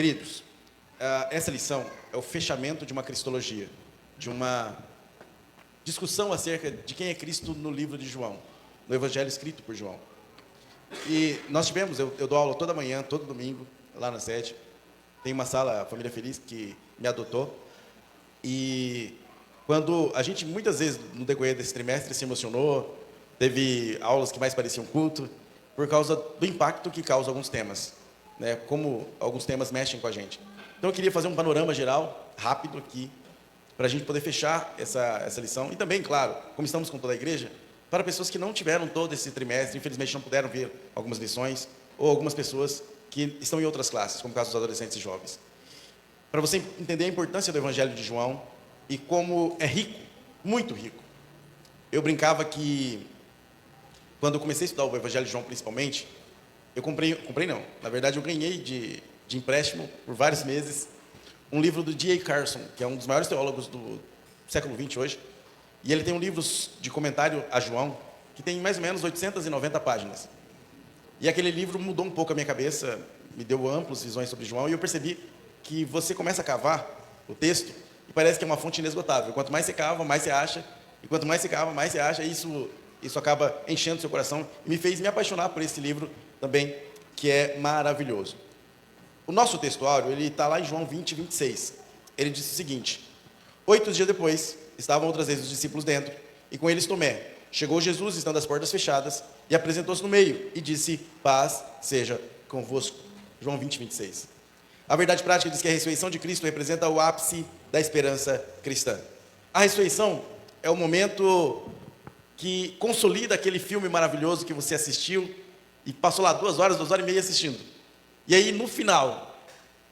Queridos, essa lição é o fechamento de uma cristologia, de uma discussão acerca de quem é Cristo no livro de João, no Evangelho escrito por João. E nós tivemos, eu dou aula toda manhã, todo domingo, lá na sede. Tem uma sala, a Família Feliz, que me adotou. E quando a gente, muitas vezes, no decorrer desse trimestre, se emocionou, teve aulas que mais pareciam culto, por causa do impacto que causa alguns temas, né? Como alguns temas mexem com a gente. Então, eu queria fazer um panorama geral, rápido aqui, para a gente poder fechar essa lição. E também, claro, como estamos com toda a igreja, para pessoas que não tiveram todo esse trimestre, infelizmente não puderam ver algumas lições, ou algumas pessoas que estão em outras classes, como o caso dos adolescentes e jovens. Para você entender a importância do Evangelho de João e como é rico, muito rico. Eu brincava que, quando eu comecei a estudar o Evangelho de João principalmente, eu comprei não, na verdade eu ganhei de empréstimo por vários meses um livro do D.A. Carson, que é um dos maiores teólogos do século XX hoje, e ele tem um livro de comentário a João, que tem mais ou menos 890 páginas. E aquele livro mudou um pouco a minha cabeça, me deu amplas visões sobre João, e eu percebi que você começa a cavar o texto, e parece que é uma fonte inesgotável. Quanto mais você cava, mais você acha, e quanto mais você cava, mais você acha, e isso acaba enchendo seu coração, e me fez me apaixonar por esse livro também, que é maravilhoso. O nosso textuário, ele está lá em João 20, 26. Ele diz o seguinte: 8 dias depois, estavam outras vezes os discípulos dentro, e com eles Tomé. Chegou Jesus, estando as portas fechadas, e apresentou-se no meio, e disse: paz seja convosco. João 20, 26. A verdade prática diz que a ressurreição de Cristo representa o ápice da esperança cristã. A ressurreição é o momento que consolida aquele filme maravilhoso que você assistiu, e passou lá 2 horas e meia assistindo. E aí, no final,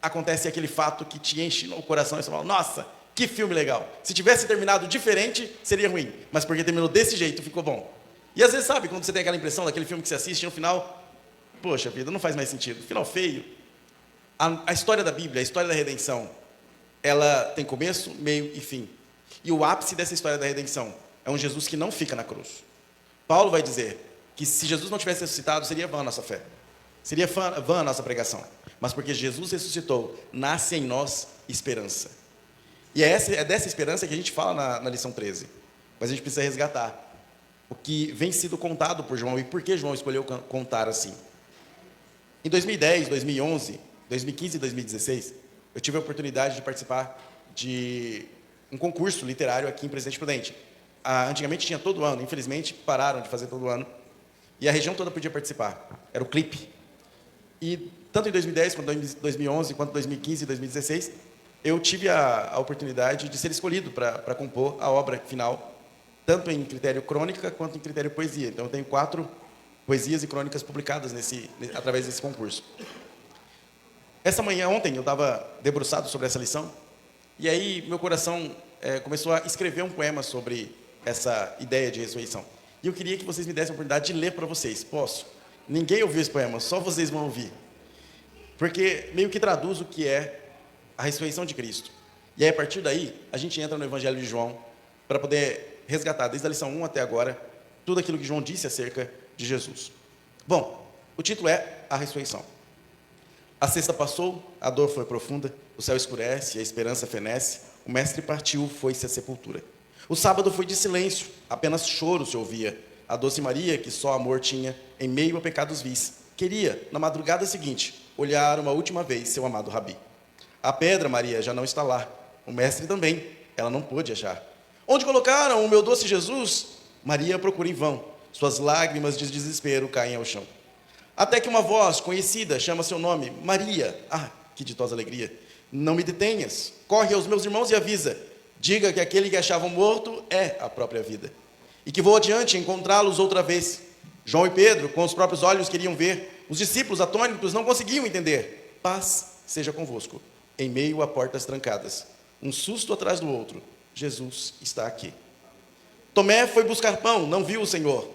acontece aquele fato que te enche o coração e você fala: nossa, que filme legal. Se tivesse terminado diferente, seria ruim. Mas porque terminou desse jeito, ficou bom. E às vezes, sabe, quando você tem aquela impressão daquele filme que você assiste, no final, poxa vida, não faz mais sentido. Final feio. A história da Bíblia, a história da redenção, ela tem começo, meio e fim. E o ápice dessa história da redenção é um Jesus que não fica na cruz. Paulo vai dizer que se Jesus não tivesse ressuscitado, seria vã a nossa fé. Seria vã a nossa pregação. Mas porque Jesus ressuscitou, nasce em nós esperança. E é dessa esperança que a gente fala na lição 13. Mas a gente precisa resgatar o que vem sido contado por João e por que João escolheu contar assim. Em 2010, 2011, 2015 e 2016, eu tive a oportunidade de participar de um concurso literário aqui em Presidente Prudente. Antigamente tinha todo ano, infelizmente pararam de fazer todo ano, e a região toda podia participar. Era o CLIP. E tanto em 2010, quanto em 2011, quanto em 2015 e 2016, eu tive a oportunidade de ser escolhido para compor a obra final, tanto em critério crônica quanto em critério poesia. Então, eu tenho 4 poesias e crônicas publicadas através desse concurso. Essa manhã, ontem, eu estava debruçado sobre essa lição, e aí meu coração começou a escrever um poema sobre essa ideia de ressurreição. E eu queria que vocês me dessem a oportunidade de ler para vocês. Posso? Ninguém ouviu esse poema, só vocês vão ouvir. Porque meio que traduz o que é a ressurreição de Cristo. E aí, a partir daí, a gente entra no Evangelho de João para poder resgatar, desde a lição 1 até agora, tudo aquilo que João disse acerca de Jesus. Bom, o título é A Ressurreição. A sexta passou, a dor foi profunda, o céu escurece, a esperança fenece, o mestre partiu, foi-se à sepultura. O sábado foi de silêncio, apenas choro se ouvia. A doce Maria, que só amor tinha, em meio a pecados vis, queria, na madrugada seguinte, olhar uma última vez seu amado Rabi. A pedra, Maria, já não está lá. O mestre também, ela não pôde achar. Onde colocaram o meu doce Jesus? Maria procura em vão. Suas lágrimas de desespero caem ao chão. Até que uma voz conhecida chama seu nome. Maria. Ah, que ditosa alegria. Não me detenhas. Corre aos meus irmãos e avisa. Diga que aquele que achavam morto é a própria vida. E que vou adiante encontrá-los outra vez. João e Pedro, com os próprios olhos, queriam ver. Os discípulos atônitos não conseguiam entender. Paz seja convosco. Em meio a portas trancadas. Um susto atrás do outro. Jesus está aqui. Tomé foi buscar pão, não viu o Senhor.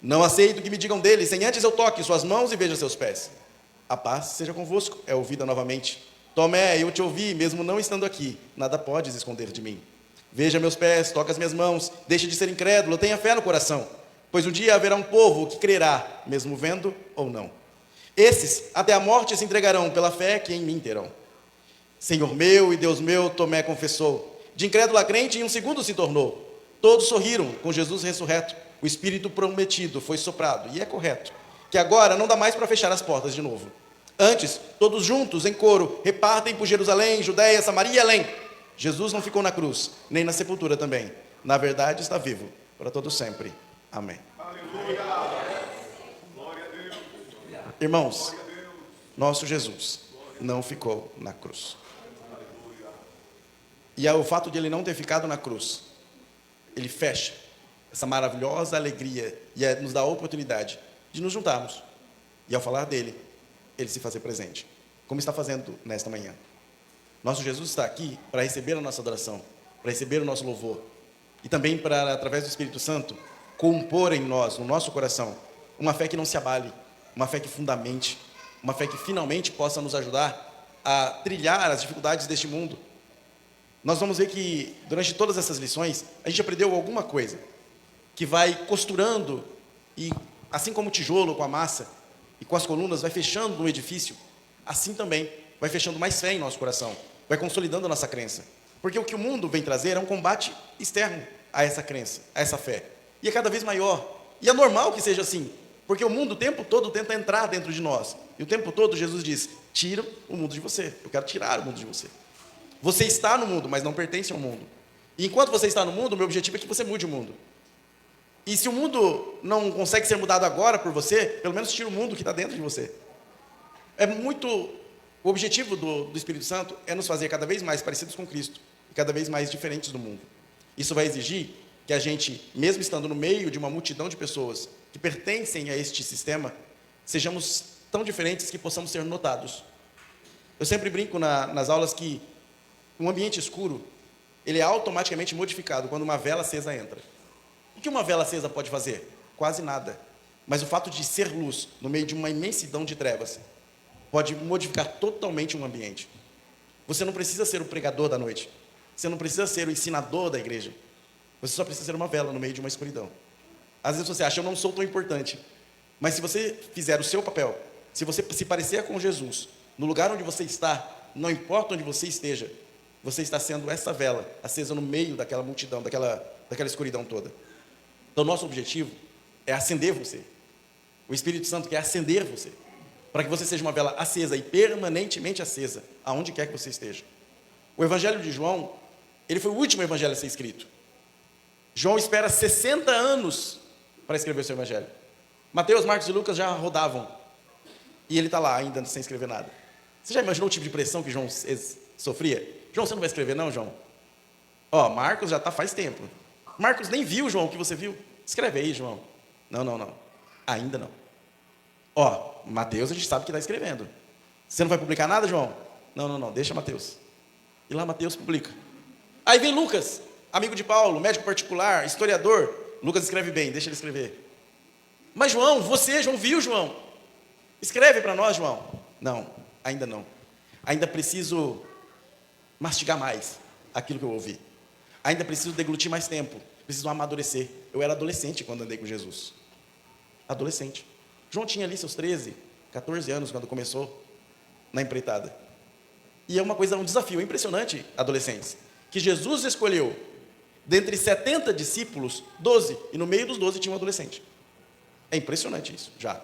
Não aceito que me digam dele, sem antes eu toque suas mãos e veja seus pés. A paz seja convosco, é ouvida novamente. Tomé, eu te ouvi, mesmo não estando aqui. Nada podes esconder de mim. Veja meus pés, toca as minhas mãos, deixe de ser incrédulo, tenha fé no coração. Pois um dia haverá um povo que crerá, mesmo vendo ou não. Esses, até a morte, se entregarão pela fé que em mim terão. Senhor meu e Deus meu, Tomé confessou. De incrédulo a crente, em um segundo se tornou. Todos sorriram com Jesus ressurreto. O Espírito prometido foi soprado, e é correto, que agora não dá mais para fechar as portas de novo. Antes, todos juntos, em coro, repartem por Jerusalém, Judéia, Samaria e além. Jesus não ficou na cruz, nem na sepultura também. Na verdade, está vivo, para todo sempre. Amém. Aleluia. Glória a Deus. Irmãos, nosso Jesus não ficou na cruz. E o fato de ele não ter ficado na cruz, ele fecha essa maravilhosa alegria e nos dá a oportunidade de nos juntarmos. E ao falar dele, ele se fazer presente, como está fazendo nesta manhã. Nosso Jesus está aqui para receber a nossa adoração, para receber o nosso louvor, e também para, através do Espírito Santo, compor em nós, no nosso coração, uma fé que não se abale, uma fé que fundamente, uma fé que finalmente possa nos ajudar a trilhar as dificuldades deste mundo. Nós vamos ver que, durante todas essas lições, a gente aprendeu alguma coisa que vai costurando, e assim como o tijolo com a massa e com as colunas vai fechando um edifício, assim também vai fechando mais fé em nosso coração, vai consolidando a nossa crença. Porque o que o mundo vem trazer é um combate externo a essa crença, a essa fé. E é cada vez maior. E é normal que seja assim, porque o mundo o tempo todo tenta entrar dentro de nós. E o tempo todo Jesus diz, tira o mundo de você, eu quero tirar o mundo de você. Você está no mundo, mas não pertence ao mundo. E enquanto você está no mundo, o meu objetivo é que você mude o mundo. E se o mundo não consegue ser mudado agora por você, pelo menos tira o mundo que está dentro de você. O objetivo do Espírito Santo é nos fazer cada vez mais parecidos com Cristo e cada vez mais diferentes do mundo. Isso vai exigir que a gente, mesmo estando no meio de uma multidão de pessoas que pertencem a este sistema, sejamos tão diferentes que possamos ser notados. Eu sempre brinco nas aulas que um ambiente escuro, ele é automaticamente modificado quando uma vela acesa entra. O que uma vela acesa pode fazer? Quase nada. Mas o fato de ser luz no meio de uma imensidão de trevas pode modificar totalmente um ambiente. Você não precisa ser o pregador da noite. Você não precisa ser o ensinador da igreja. Você só precisa ser uma vela no meio de uma escuridão. Às vezes você acha, eu não sou tão importante. Mas se você fizer o seu papel, se você se parecer com Jesus, no lugar onde você está, não importa onde você esteja, você está sendo essa vela acesa no meio daquela multidão, daquela escuridão toda. Então, nosso objetivo é acender você. O Espírito Santo quer acender você, para que você seja uma vela acesa e permanentemente acesa, aonde quer que você esteja. O Evangelho de João, ele foi o último evangelho a ser escrito. João espera 60 anos para escrever o seu evangelho. Mateus, Marcos e Lucas já rodavam, e ele está lá ainda sem escrever nada. Você já imaginou o tipo de pressão que João sofria? João, você não vai escrever não, João? Marcos já está faz tempo. Marcos nem viu, João, o que você viu. Escreve aí, João. Não. Ainda não. Mateus a gente sabe que está escrevendo. Você não vai publicar nada, João? Não, deixa Mateus. E lá Mateus publica. Aí vem Lucas, amigo de Paulo, médico particular, historiador. Lucas escreve bem, deixa ele escrever. Mas João, João viu, João. Escreve para nós, João. Não, ainda não. Ainda preciso mastigar mais aquilo que eu ouvi. Ainda preciso deglutir mais tempo. Preciso amadurecer. Eu era adolescente quando andei com Jesus. Adolescente. João tinha ali seus 13, 14 anos quando começou na empreitada. E é um desafio impressionante, adolescentes, que Jesus escolheu, dentre 70 discípulos, 12, e no meio dos 12 tinha um adolescente. É impressionante isso, já.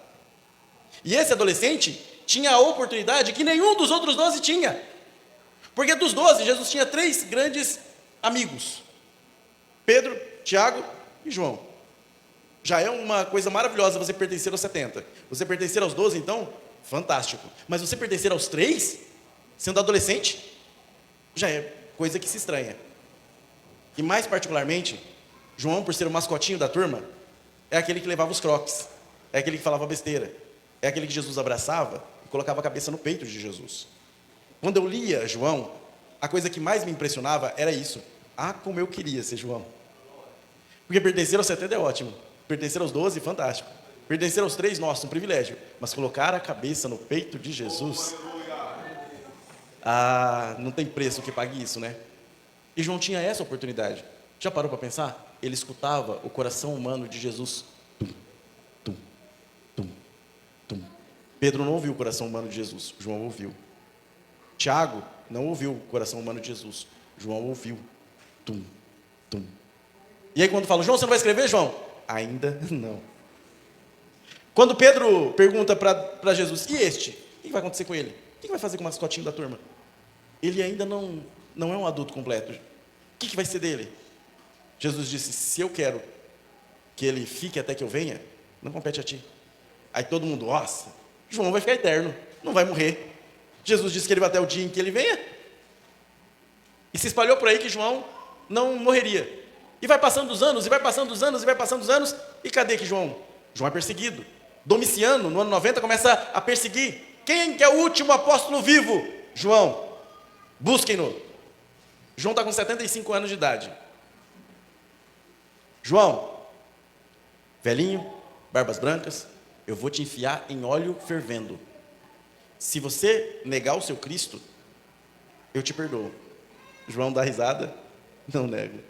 E esse adolescente tinha a oportunidade que nenhum dos outros 12 tinha. Porque dos 12, Jesus tinha 3 grandes amigos: Pedro, Tiago e João. Já é uma coisa maravilhosa você pertencer aos 70. Você pertencer aos 12, então, fantástico. Mas você pertencer aos 3, sendo adolescente, já é coisa que se estranha. E mais particularmente, João, por ser o mascotinho da turma, é aquele que levava os croques, é aquele que falava besteira, é aquele que Jesus abraçava e colocava a cabeça no peito de Jesus. Quando eu lia João, a coisa que mais me impressionava era isso. Como eu queria ser João. Porque pertencer aos 70 é ótimo. Pertencer aos 12, fantástico. Pertencer aos 3, nossa, um privilégio. Mas colocar a cabeça no peito de Jesus, não tem preço que pague isso, né? E João tinha essa oportunidade. Já parou para pensar? Ele escutava o coração humano de Jesus. Tum, tum, tum, tum. Pedro não ouviu o coração humano de Jesus. João ouviu. Tiago não ouviu o coração humano de Jesus. João ouviu. Tum, tum. E aí quando fala, João, você não vai escrever, João? Ainda não. Quando Pedro pergunta para Jesus, e este? O que vai acontecer com ele? O que vai fazer com o mascotinho da turma? Ele ainda não é um adulto completo. O que vai ser dele? Jesus disse, se eu quero que ele fique até que eu venha, não compete a ti. Aí todo mundo, nossa, João vai ficar eterno, não vai morrer. Jesus disse que ele vai até o dia em que ele venha. E se espalhou por aí que João não morreria. E vai passando os anos, e vai passando os anos, e vai passando os anos, e cadê que João? João é perseguido. Domiciano, no ano 90, começa a perseguir. Quem que é o último apóstolo vivo? João. Busquem-no. João está com 75 anos de idade. João, velhinho, barbas brancas, eu vou te enfiar em óleo fervendo. Se você negar o seu Cristo, eu te perdoo. João dá risada, não nega.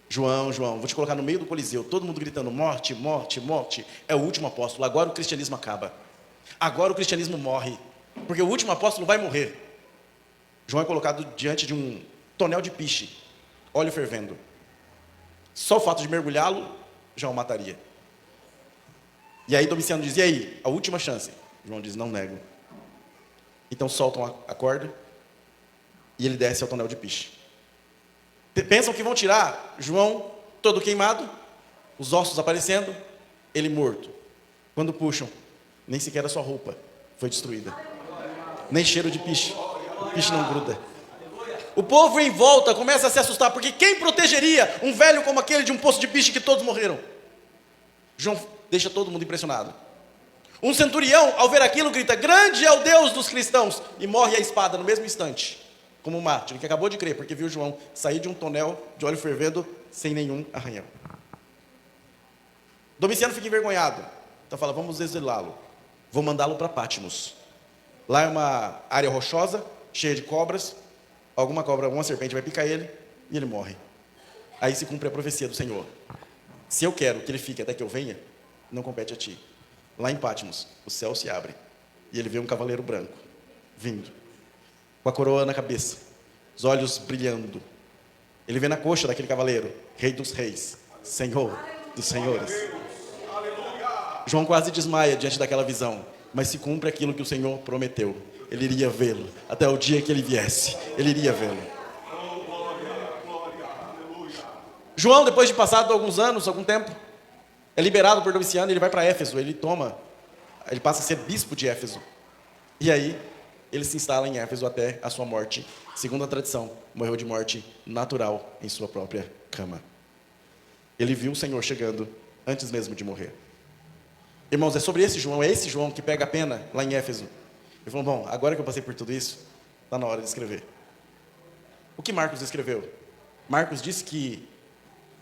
João, vou te colocar no meio do Coliseu, todo mundo gritando, morte, morte, morte. É o último apóstolo, agora o cristianismo acaba. Agora o cristianismo morre, porque o último apóstolo vai morrer. João é colocado diante de um tonel de piche, óleo fervendo. Só o fato de mergulhá-lo já o mataria. E aí Domiciano diz, e aí, a última chance? João diz, não nego. Então soltam a corda e ele desce ao tonel de piche. Pensam que vão tirar João todo queimado, os ossos aparecendo, ele morto. Quando puxam, nem sequer a sua roupa foi destruída. Nem cheiro de piche. O piche não gruda. O povo em volta começa a se assustar, porque quem protegeria um velho como aquele de um poço de piche que todos morreram? João deixa todo mundo impressionado. Um centurião, ao ver aquilo, grita, grande é o Deus dos cristãos, e morre a espada no mesmo instante, como um mártir, que acabou de crer, porque viu João sair de um tonel de óleo fervendo sem nenhum arranhão. Domiciano fica envergonhado, então fala, vamos exilá-lo, vou mandá-lo para Patmos. Lá é uma área rochosa, cheia de cobras, alguma serpente vai picar ele, e ele morre. Aí se cumpre a profecia do Senhor. Se eu quero que ele fique até que eu venha, não compete a ti. Lá em Patmos, o céu se abre, e ele vê um cavaleiro branco, vindo, com a coroa na cabeça, os olhos brilhando. Ele vê na coxa daquele cavaleiro, Rei dos Reis, Senhor dos Senhores. João quase desmaia diante daquela visão, mas se cumpre aquilo que o Senhor prometeu. Ele iria vê-lo, até o dia que ele viesse, ele iria vê-lo. João, depois de passado alguns anos, algum tempo, é liberado por Domiciano, ele vai para Éfeso, ele passa a ser bispo de Éfeso. E aí, ele se instala em Éfeso até a sua morte. Segundo a tradição, morreu de morte natural em sua própria cama. Ele viu o Senhor chegando antes mesmo de morrer. Irmãos, é esse João que pega a pena lá em Éfeso. Ele falou, bom, agora que eu passei por tudo isso, está na hora de escrever. O que Marcos escreveu? Marcos disse que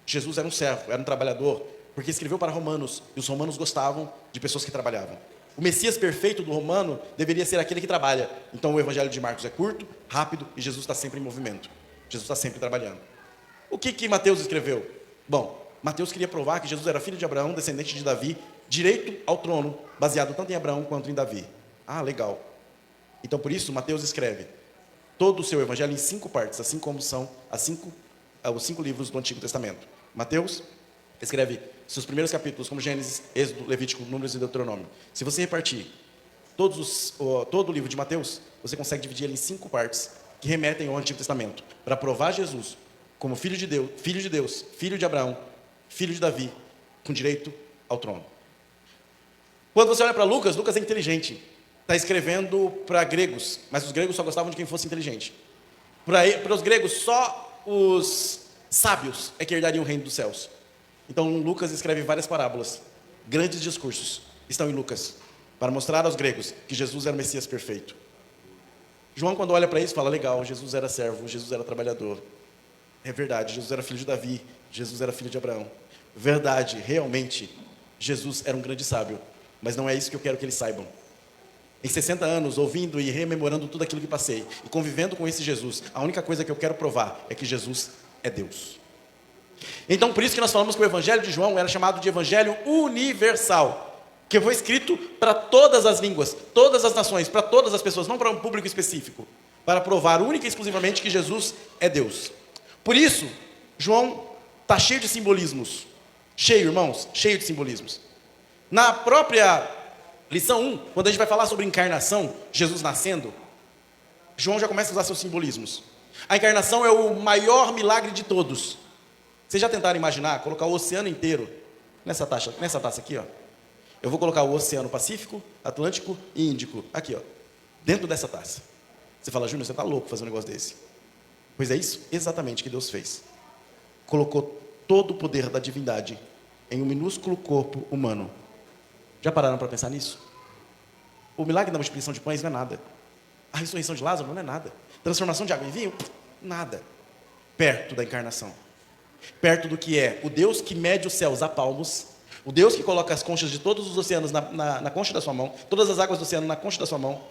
Jesus era um servo, era um trabalhador, porque escreveu para romanos, e os romanos gostavam de pessoas que trabalhavam. O Messias perfeito do romano deveria ser aquele que trabalha. Então o evangelho de Marcos é curto, rápido, e Jesus está sempre em movimento. Jesus está sempre trabalhando. O que Mateus escreveu? Bom, Mateus queria provar que Jesus era filho de Abraão, descendente de Davi, direito ao trono, baseado tanto em Abraão quanto em Davi. Ah, legal. Então por isso Mateus escreve todo o seu evangelho em 5 partes, assim como são os 5 livros do Antigo Testamento. Mateus escreve seus primeiros capítulos, como Gênesis, Êxodo, Levítico, Números e Deuteronômio. Se você repartir todo o livro de Mateus, você consegue dividir ele em 5 partes que remetem ao Antigo Testamento, para provar Jesus como filho de Deus, filho de Abraão, filho de Davi, com direito ao trono. Quando você olha para Lucas, Lucas é inteligente, está escrevendo para gregos, mas os gregos só gostavam de quem fosse inteligente. Para os gregos, só os sábios é que herdariam o reino dos céus. Então Lucas escreve várias parábolas, grandes discursos, estão em Lucas, para mostrar aos gregos que Jesus era o Messias perfeito. João, quando olha para isso, fala, legal, Jesus era servo, Jesus era trabalhador. É verdade, Jesus era filho de Davi, Jesus era filho de Abraão. Verdade, realmente, Jesus era um grande sábio, mas não é isso que eu quero que eles saibam. Em 60 anos, ouvindo e rememorando tudo aquilo que passei, e convivendo com esse Jesus, a única coisa que eu quero provar é que Jesus é Deus. Então, por isso que nós falamos que o Evangelho de João era chamado de Evangelho universal, que foi escrito para todas as línguas, todas as nações, para todas as pessoas, não para um público específico. para provar única e exclusivamente que Jesus é Deus. Por isso, João está cheio de simbolismos. Cheio, irmãos, cheio de simbolismos. Na própria lição 1, quando a gente vai falar sobre encarnação, Jesus nascendo, João já começa a usar seus simbolismos. A encarnação é o maior milagre de todos. Vocês já tentaram imaginar, colocar o oceano inteiro nessa taça aqui, ó. Eu vou colocar o Oceano Pacífico, Atlântico e Índico, aqui, ó, dentro dessa taça. Você fala, Júnior, você está louco fazer um negócio desse. Pois é isso exatamente que Deus fez. Colocou todo o poder da divindade em um minúsculo corpo humano. Já pararam para pensar nisso? O milagre da multiplicação de pães não é nada. A ressurreição de Lázaro não é nada. Transformação de água em vinho, nada. Perto da encarnação. Perto do que é o Deus que mede os céus a palmos, o Deus que coloca as conchas de todos os oceanos na concha da sua mão, todas as águas do oceano na concha da sua mão,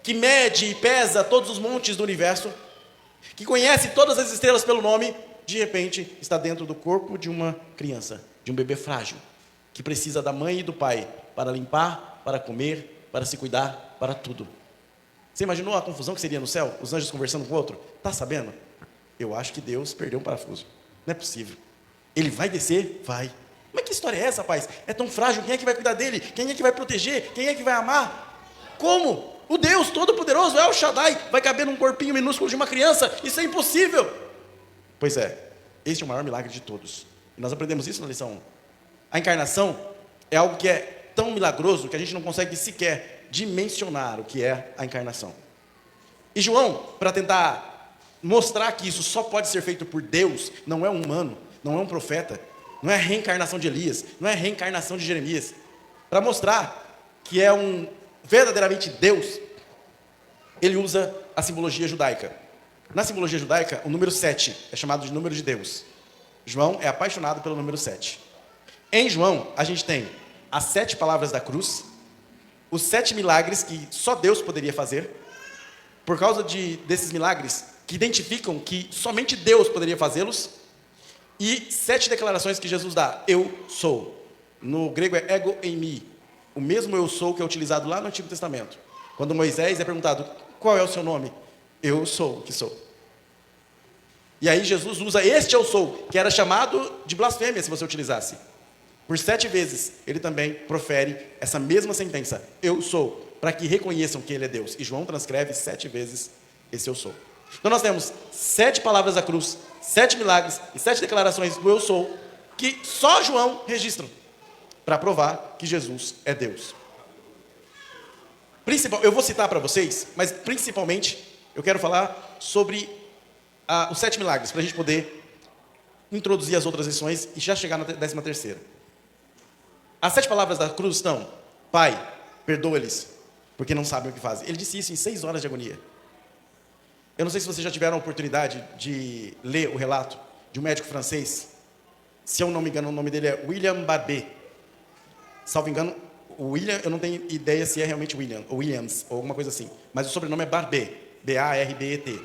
que mede e pesa todos os montes do universo, que conhece todas as estrelas pelo nome, de repente está dentro do corpo de uma criança, de um bebê frágil, que precisa da mãe e do pai para limpar, para comer, para se cuidar, para tudo. Você imaginou a confusão que seria no céu? Os anjos conversando com o outro? Está sabendo? Eu acho que Deus perdeu um parafuso. Não é possível. Ele vai descer? Vai. Mas que história é essa, rapaz? É tão frágil, quem é que vai cuidar dele? Quem é que vai proteger? Quem é que vai amar? Como? O Deus Todo-Poderoso, El Shaddai, vai caber num corpinho minúsculo de uma criança? Isso é impossível. Pois é, este é o maior milagre de todos. E nós aprendemos isso na lição 1. A encarnação é algo que é tão milagroso que a gente não consegue sequer dimensionar o que é a encarnação. E João, para tentar mostrar que isso só pode ser feito por Deus, não é um humano, não é um profeta, não é a reencarnação de Elias, não é a reencarnação de Jeremias, para mostrar que é um verdadeiramente Deus, ele usa a simbologia judaica. Na simbologia judaica, o número 7 é chamado de número de Deus. João é apaixonado pelo número 7. Em João, a gente tem as 7 palavras da cruz, os 7 milagres que só Deus poderia fazer, por causa desses milagres que identificam que somente Deus poderia fazê-los, e 7 declarações que Jesus dá. Eu sou. No grego é ego eimi. O mesmo eu sou que é utilizado lá no Antigo Testamento. Quando Moisés é perguntado, qual é o seu nome? Eu sou o que sou. E aí Jesus usa este eu sou, que era chamado de blasfêmia se você utilizasse. Por 7 vezes, ele também profere essa mesma sentença. Eu sou, para que reconheçam que ele é Deus. E João transcreve 7 vezes esse eu sou. Então nós temos 7 palavras da cruz, 7 milagres e 7 declarações do eu sou, que só João registra, para provar que Jesus é Deus. Eu vou citar para vocês, mas principalmente eu quero falar sobre os 7 milagres, para a gente poder introduzir as outras lições e já chegar na 13ª. As 7 palavras da cruz estão: Pai, perdoa-lhes, porque não sabem o que fazem. Ele disse isso em 6 horas de agonia. Eu não sei se vocês já tiveram a oportunidade de ler o relato de um médico francês. Se eu não me engano, o nome dele é William Barbet. Salvo engano, o William, eu não tenho ideia se é realmente William, ou Williams, ou alguma coisa assim. Mas o sobrenome é Barbet, B-A-R-B-E-T.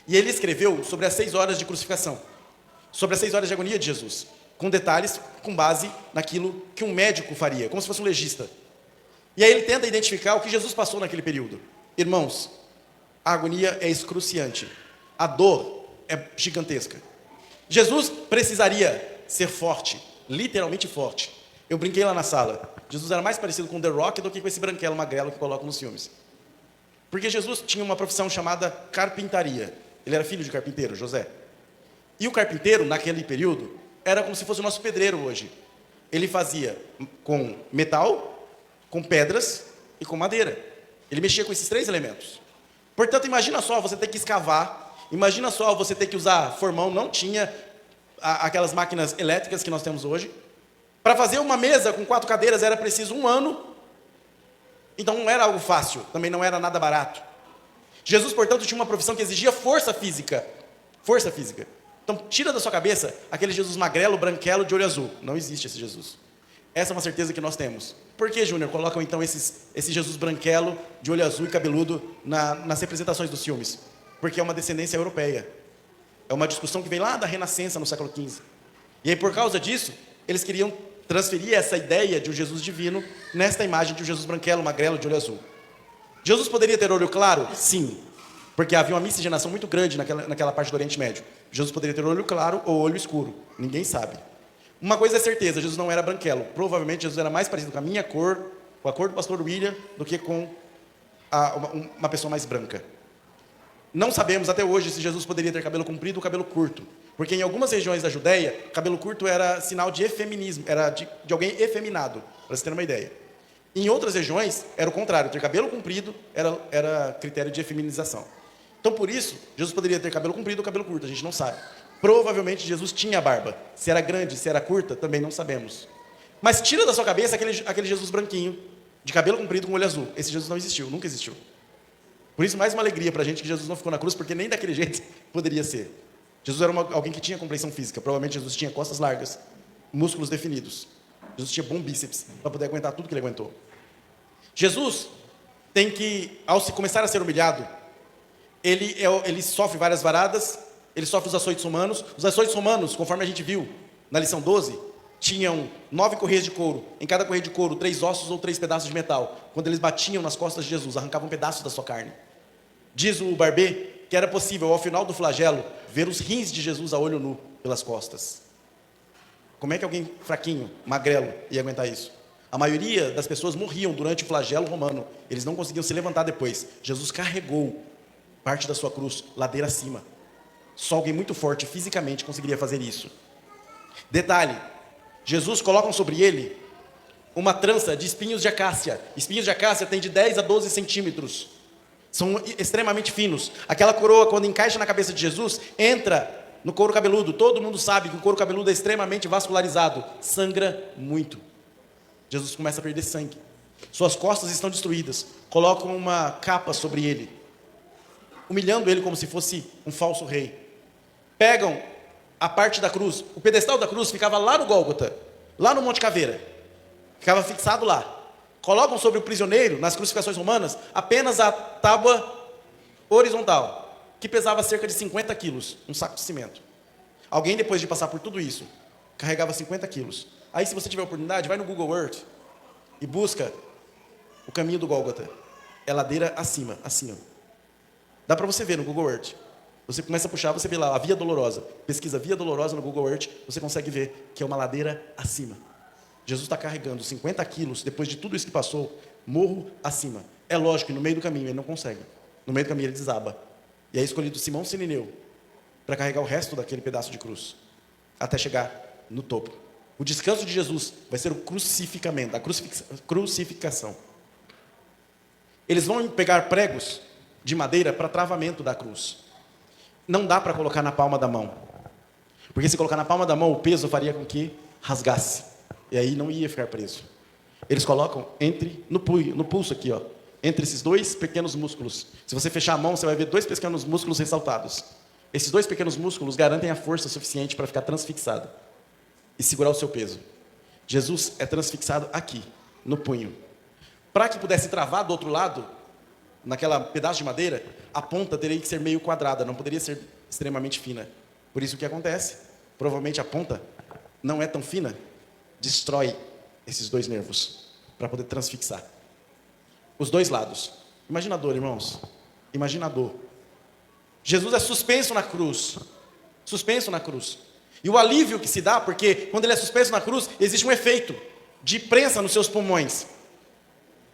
E ele escreveu sobre as 6 horas de crucificação, sobre as 6 horas de agonia de Jesus, com detalhes, com base naquilo que um médico faria, como se fosse um legista. E aí ele tenta identificar o que Jesus passou naquele período. Irmãos, a agonia é excruciante. A dor é gigantesca. Jesus precisaria ser forte, literalmente forte. Eu brinquei lá na sala. Jesus era mais parecido com The Rock do que com esse branquelo magrelo que colocam nos filmes. Porque Jesus tinha uma profissão chamada carpintaria. Ele era filho de carpinteiro, José. E o carpinteiro, naquele período, era como se fosse o nosso pedreiro hoje. Ele fazia com metal, com pedras e com madeira. Ele mexia com esses 3 elementos. Portanto, imagina só você ter que escavar, imagina só você ter que usar formão, não tinha aquelas máquinas elétricas que nós temos hoje. Para fazer uma mesa com 4 cadeiras era preciso 1 ano, então não era algo fácil, também não era nada barato. Jesus, portanto, tinha uma profissão que exigia força física. Força física. Então, tira da sua cabeça aquele Jesus magrelo, branquelo, de olho azul. Não existe esse Jesus. Essa é uma certeza que nós temos. Por que, Júnior, colocam então esse Jesus branquelo, de olho azul e cabeludo nas representações dos filmes? Porque é uma descendência europeia. É uma discussão que vem lá da Renascença, no século XV. E aí, por causa disso, eles queriam transferir essa ideia de um Jesus divino nesta imagem de um Jesus branquelo, magrelo, de olho azul. Jesus poderia ter olho claro? Sim. Porque havia uma miscigenação muito grande naquela parte do Oriente Médio. Jesus poderia ter olho claro ou olho escuro. Ninguém sabe. Uma coisa é certeza, Jesus não era branquelo. Provavelmente Jesus era mais parecido com a minha cor, com a cor do pastor William, do que com uma pessoa mais branca. Não sabemos até hoje se Jesus poderia ter cabelo comprido ou cabelo curto. Porque em algumas regiões da Judéia, cabelo curto era sinal de efeminismo, era de alguém efeminado, para você ter uma ideia. Em outras regiões, era o contrário, ter cabelo comprido era critério de efeminização. Então, por isso, Jesus poderia ter cabelo comprido ou cabelo curto, a gente não sabe. Provavelmente, Jesus tinha barba. Se era grande, se era curta, também não sabemos. Mas tira da sua cabeça aquele Jesus branquinho, de cabelo comprido com olho azul. Esse Jesus não existiu, nunca existiu. Por isso, mais uma alegria para a gente que Jesus não ficou na cruz, porque nem daquele jeito poderia ser. Jesus era alguém que tinha compreensão física. Provavelmente, Jesus tinha costas largas, músculos definidos. Jesus tinha bom bíceps para poder aguentar tudo que ele aguentou. Jesus tem que, ao começar a ser humilhado, ele sofre várias varadas, ele sofre os açoites humanos. Os açoites humanos, conforme a gente viu na lição 12, tinham 9 correias de couro. Em cada correia de couro, 3 ossos ou 3 pedaços de metal. Quando eles batiam nas costas de Jesus, arrancavam um pedaço da sua carne. Diz o Barbê que era possível, ao final do flagelo, ver os rins de Jesus a olho nu pelas costas. Como é que alguém fraquinho, magrelo, ia aguentar isso? A maioria das pessoas morriam durante o flagelo romano. Eles não conseguiam se levantar depois. Jesus carregou parte da sua cruz, ladeira acima. Só alguém muito forte fisicamente conseguiria fazer isso. Detalhe, Jesus coloca sobre ele uma trança de espinhos de acácia. Espinhos de acácia têm de 10 a 12 centímetros. São extremamente finos. Aquela coroa, quando encaixa na cabeça de Jesus, entra no couro cabeludo. Todo mundo sabe que o couro cabeludo é extremamente vascularizado. Sangra muito. Jesus começa a perder sangue. Suas costas estão destruídas. Colocam uma capa sobre ele, humilhando ele como se fosse um falso rei. Pegam a parte da cruz. O pedestal da cruz ficava lá no Gólgota, lá no Monte Caveira. Ficava fixado lá. Colocam sobre o prisioneiro, nas crucificações romanas, apenas a tábua horizontal, que pesava cerca de 50 quilos, um saco de cimento. Alguém, depois de passar por tudo isso, carregava 50 quilos. Aí, se você tiver oportunidade, vai no Google Earth e busca o caminho do Gólgota. É ladeira acima, assim, ó. Dá para você ver no Google Earth. Você começa a puxar, você vê lá a Via Dolorosa. Pesquisa Via Dolorosa no Google Earth, você consegue ver que é uma ladeira acima. Jesus está carregando 50 quilos, depois de tudo isso que passou, morro acima. É lógico que no meio do caminho ele não consegue. No meio do caminho ele desaba. E é escolhido Simão Sirineu para carregar o resto daquele pedaço de cruz, até chegar no topo. O descanso de Jesus vai ser o crucificamento, a crucificação. Eles vão pegar pregos de madeira para travamento da cruz. Não dá para colocar na palma da mão. Porque se colocar na palma da mão, o peso faria com que rasgasse. E aí não ia ficar preso. Eles colocam no pulso aqui, ó, entre esses 2 pequenos músculos. Se você fechar a mão, você vai ver 2 pequenos músculos ressaltados. Esses 2 pequenos músculos garantem a força suficiente para ficar transfixado e segurar o seu peso. Jesus é transfixado aqui, no punho. Para que pudesse travar do outro lado, naquela pedaço de madeira, a ponta teria que ser meio quadrada, não poderia ser extremamente fina. Por isso o que acontece? Provavelmente a ponta não é tão fina, destrói esses 2 nervos para poder transfixar. Os 2 lados. Imagina a dor, irmãos. Imagina a dor. Jesus é suspenso na cruz. Suspenso na cruz. E o alívio que se dá, porque quando ele é suspenso na cruz, existe um efeito de prensa nos seus pulmões.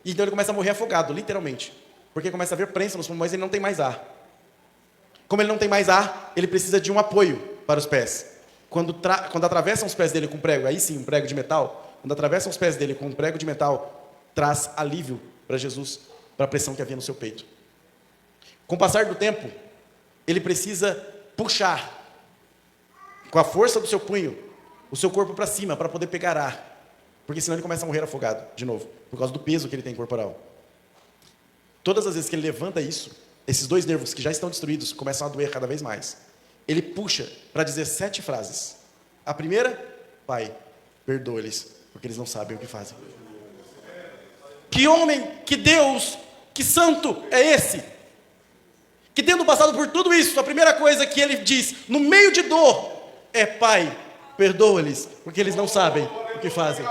E então ele começa a morrer afogado, literalmente. Porque começa a haver prensa nos pulmões e ele não tem mais ar. Como ele não tem mais ar, ele precisa de um apoio para os pés. Quando atravessam os pés dele com prego, aí sim, um prego de metal, quando atravessam os pés dele com um prego de metal, traz alívio para Jesus, para a pressão que havia no seu peito. Com o passar do tempo, ele precisa puxar, com a força do seu punho, o seu corpo para cima, para poder pegar ar. Porque senão ele começa a morrer afogado, de novo, por causa do peso que ele tem corporal. Todas as vezes que ele levanta isso, esses 2 nervos que já estão destruídos começam a doer cada vez mais. Ele puxa para dizer 7 frases. A primeira, Pai, perdoa-lhes, porque eles não sabem o que fazem. Que homem, que Deus, que santo é esse? Que tendo passado por tudo isso, a primeira coisa que ele diz, no meio de dor, é Pai, perdoa-lhes, porque eles não sabem o que fazem.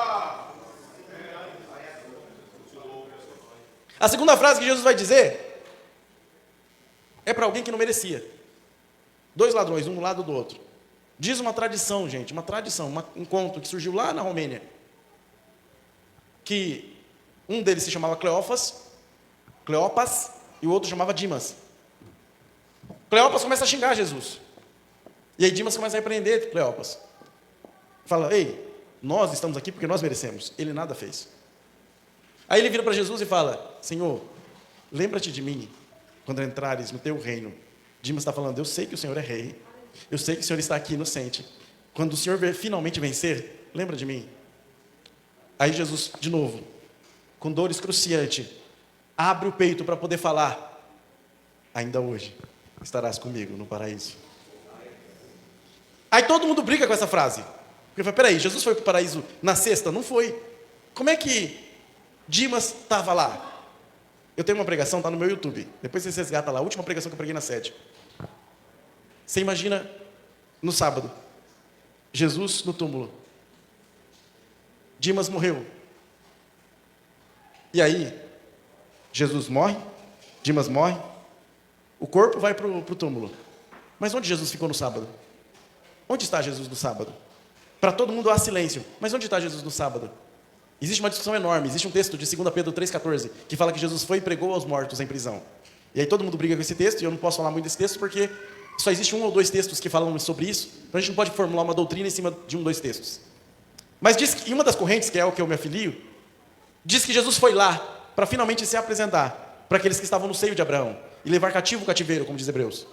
A segunda frase que Jesus vai dizer é para alguém que não merecia. Dois ladrões, um do lado do outro. Diz uma tradição, gente, um conto que surgiu lá na Romênia, que um deles se chamava Cleopas, e o outro chamava Dimas. Cleopas começa a xingar Jesus. E aí Dimas começa a repreender Cleopas. Fala, ei, nós estamos aqui porque nós merecemos. Ele nada fez. Aí ele vira para Jesus e fala, Senhor, lembra-te de mim quando entrares no teu reino. Dimas está falando, eu sei que o Senhor é rei. Eu sei que o Senhor está aqui inocente. Quando o Senhor finalmente vencer, lembra de mim. Aí Jesus, de novo, com dor excruciante, abre o peito para poder falar, ainda hoje estarás comigo no paraíso. Aí todo mundo briga com essa frase. Porque fala, peraí, Jesus foi para o paraíso na sexta? Não foi. Como é que Dimas estava lá? Eu tenho uma pregação, está no meu YouTube. Depois você resgata lá, a última pregação que eu preguei na sede. Você imagina, no sábado, Jesus no túmulo. Dimas morreu. E aí, Jesus morre, Dimas morre, o corpo vai para o túmulo. Mas onde Jesus ficou no sábado? Onde está Jesus no sábado? Para todo mundo há silêncio. Mas onde está Jesus no sábado? Existe uma discussão enorme. Existe um texto de 2 Pedro 3,14 que fala que Jesus foi e pregou aos mortos em prisão. E aí todo mundo briga com esse texto, e eu não posso falar muito desse texto porque só existe 1 ou 2 textos que falam sobre isso. Então a gente não pode formular uma doutrina em cima de 1 ou 2 textos. Mas diz que, em uma das correntes, que é o que eu me afilio, diz que Jesus foi lá para finalmente se apresentar para aqueles que estavam no seio de Abraão e levar cativo o cativeiro, como diz Hebreus.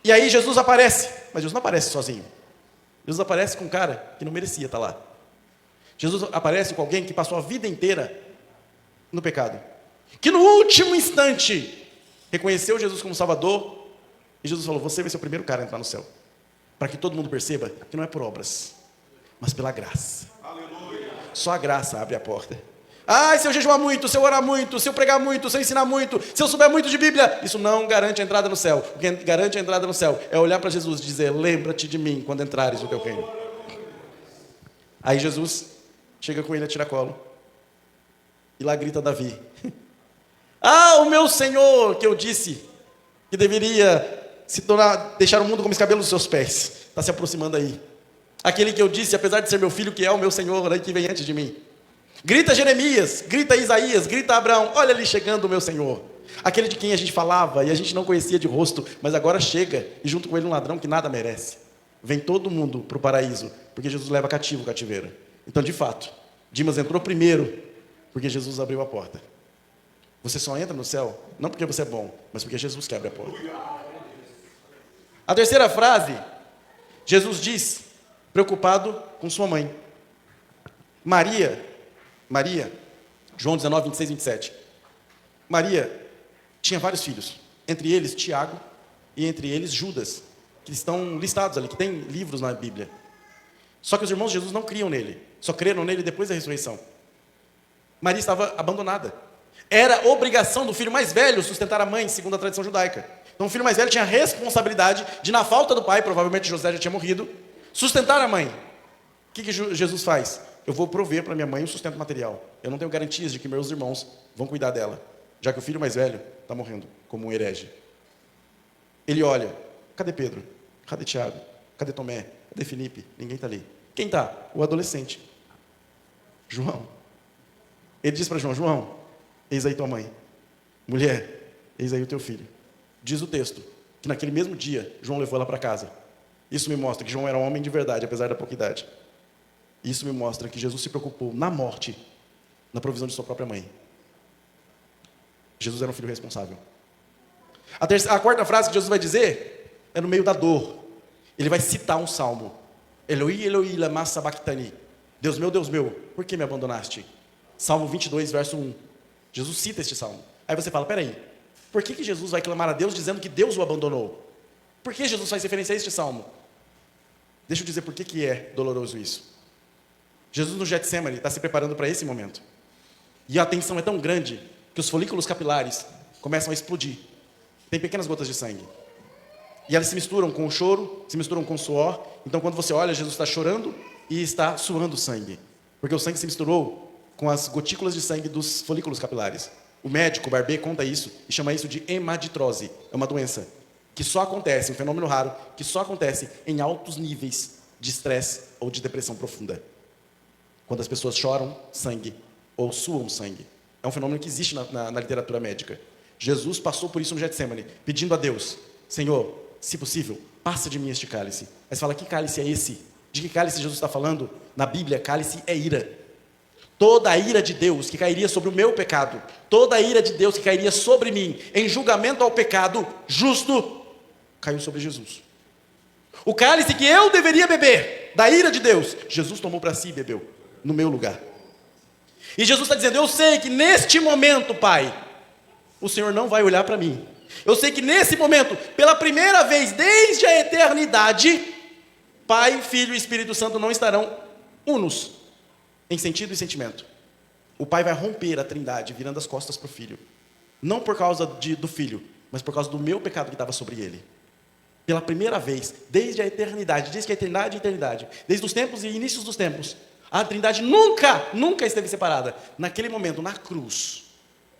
E aí Jesus aparece, mas Jesus não aparece sozinho. Jesus aparece com um cara que não merecia estar lá. Jesus aparece com alguém que passou a vida inteira no pecado, que no último instante reconheceu Jesus como Salvador, e Jesus falou, você vai ser o primeiro cara a entrar no céu, para que todo mundo perceba que não é por obras, mas pela graça. Aleluia. Só a graça abre a porta. Se eu jejuar muito, se eu orar muito, se eu pregar muito, se eu ensinar muito, se eu souber muito de Bíblia, isso não garante a entrada no céu. O que garante a entrada no céu é olhar para Jesus e dizer, lembra-te de mim quando entrares no teu reino. Aí Jesus chega com ele a tiracolo, e lá grita Davi, o meu Senhor, que eu disse que deveria deixar o mundo como os cabelos dos seus pés, está se aproximando aí. Aquele que eu disse, apesar de ser meu filho, que é o meu Senhor, aí que vem antes de mim. Grita Jeremias, grita Isaías, grita Abraão, olha ali chegando o meu Senhor. Aquele de quem a gente falava e a gente não conhecia de rosto, mas agora chega, e junto com ele um ladrão que nada merece. Vem todo mundo para o paraíso, porque Jesus leva cativo o cativeiro. Então, de fato, Dimas entrou primeiro, porque Jesus abriu a porta. Você só entra no céu, não porque você é bom, mas porque Jesus que abre a porta. A terceira frase, Jesus diz, preocupado com sua mãe. Maria, João 19, 26 e 27. Maria tinha vários filhos, entre eles Tiago e entre eles Judas, que estão listados ali, que tem livros na Bíblia. Só que os irmãos de Jesus não criam nele, só creram nele depois da ressurreição. Maria estava abandonada. Era obrigação do filho mais velho sustentar a mãe, segundo a tradição judaica. Então o filho mais velho tinha a responsabilidade de, na falta do pai, provavelmente José já tinha morrido, sustentar a mãe. O que Jesus faz? Eu vou prover para minha mãe o sustento material. Eu não tenho garantias de que meus irmãos vão cuidar dela, já que o filho mais velho está morrendo como um herege. Ele olha, cadê Pedro? Cadê Tiago? Cadê Tomé? Cadê Felipe? Ninguém está ali. Quem está? O adolescente. João. Ele diz para João, eis aí tua mãe. Mulher, eis aí o teu filho. Diz o texto que naquele mesmo dia, João levou ela para casa. Isso me mostra que João era um homem de verdade, apesar da pouca idade. Isso me mostra que Jesus se preocupou na morte, na provisão de sua própria mãe. Jesus era um filho responsável. A quarta frase que Jesus vai dizer é no meio da dor. Ele vai citar um salmo. Eloi, Eloi, lama sabachthani. Deus meu, por que me abandonaste? Salmo 22, verso 1. Jesus cita este salmo. Aí você fala, peraí, por que Jesus vai clamar a Deus dizendo que Deus o abandonou? Por que Jesus faz referência a este salmo? Deixa eu dizer por que é doloroso isso. Jesus no Getsemane está se preparando para esse momento. E a tensão é tão grande que os folículos capilares começam a explodir. Tem pequenas gotas de sangue. E elas se misturam com o choro, se misturam com o suor. Então quando você olha, Jesus está chorando e está suando sangue. Porque o sangue se misturou com as gotículas de sangue dos folículos capilares. O médico, o Barber, conta isso e chama isso de hemaditrose. É uma doença que só acontece, um fenômeno raro, que só acontece em altos níveis de estresse ou de depressão profunda. Quando as pessoas choram sangue ou suam sangue. É um fenômeno que existe na literatura médica. Jesus passou por isso no Getsemane, pedindo a Deus: Senhor, se possível, passa de mim este cálice. Aí você fala: que cálice é esse? De que cálice Jesus está falando? Na Bíblia, cálice é ira. Toda a ira de Deus que cairia sobre o meu pecado, toda a ira de Deus que cairia sobre mim, em julgamento ao pecado justo, caiu sobre Jesus. O cálice que eu deveria beber, da ira de Deus, Jesus tomou para si e bebeu, no meu lugar. E Jesus está dizendo: eu sei que neste momento, Pai, o Senhor não vai olhar para mim. Eu sei que nesse momento, pela primeira vez desde a eternidade, Pai, Filho e Espírito Santo não estarão unos em sentido e sentimento. O Pai vai romper a Trindade, virando as costas para o Filho. Não por causa do Filho, mas por causa do meu pecado que estava sobre ele. Pela primeira vez, desde a eternidade, desde que a eternidade é eternidade, desde os tempos e inícios dos tempos, a Trindade nunca esteve separada. Naquele momento, na cruz,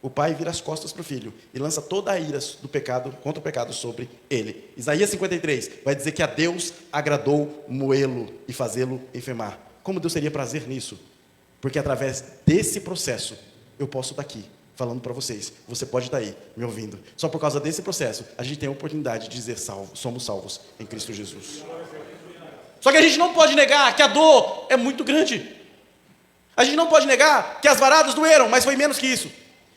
o Pai vira as costas para o Filho e lança toda a ira do pecado, contra o pecado sobre ele. Isaías 53 vai dizer que a Deus agradou moê-lo e fazê-lo enfermar. Como Deus teria prazer nisso? Porque através desse processo, eu posso estar aqui, falando para vocês. Você pode estar aí, me ouvindo. Só por causa desse processo, a gente tem a oportunidade de dizer somos salvos em Cristo Jesus. Só que a gente não pode negar que a dor é muito grande. A gente não pode negar que as varadas doeram, mas foi menos que isso.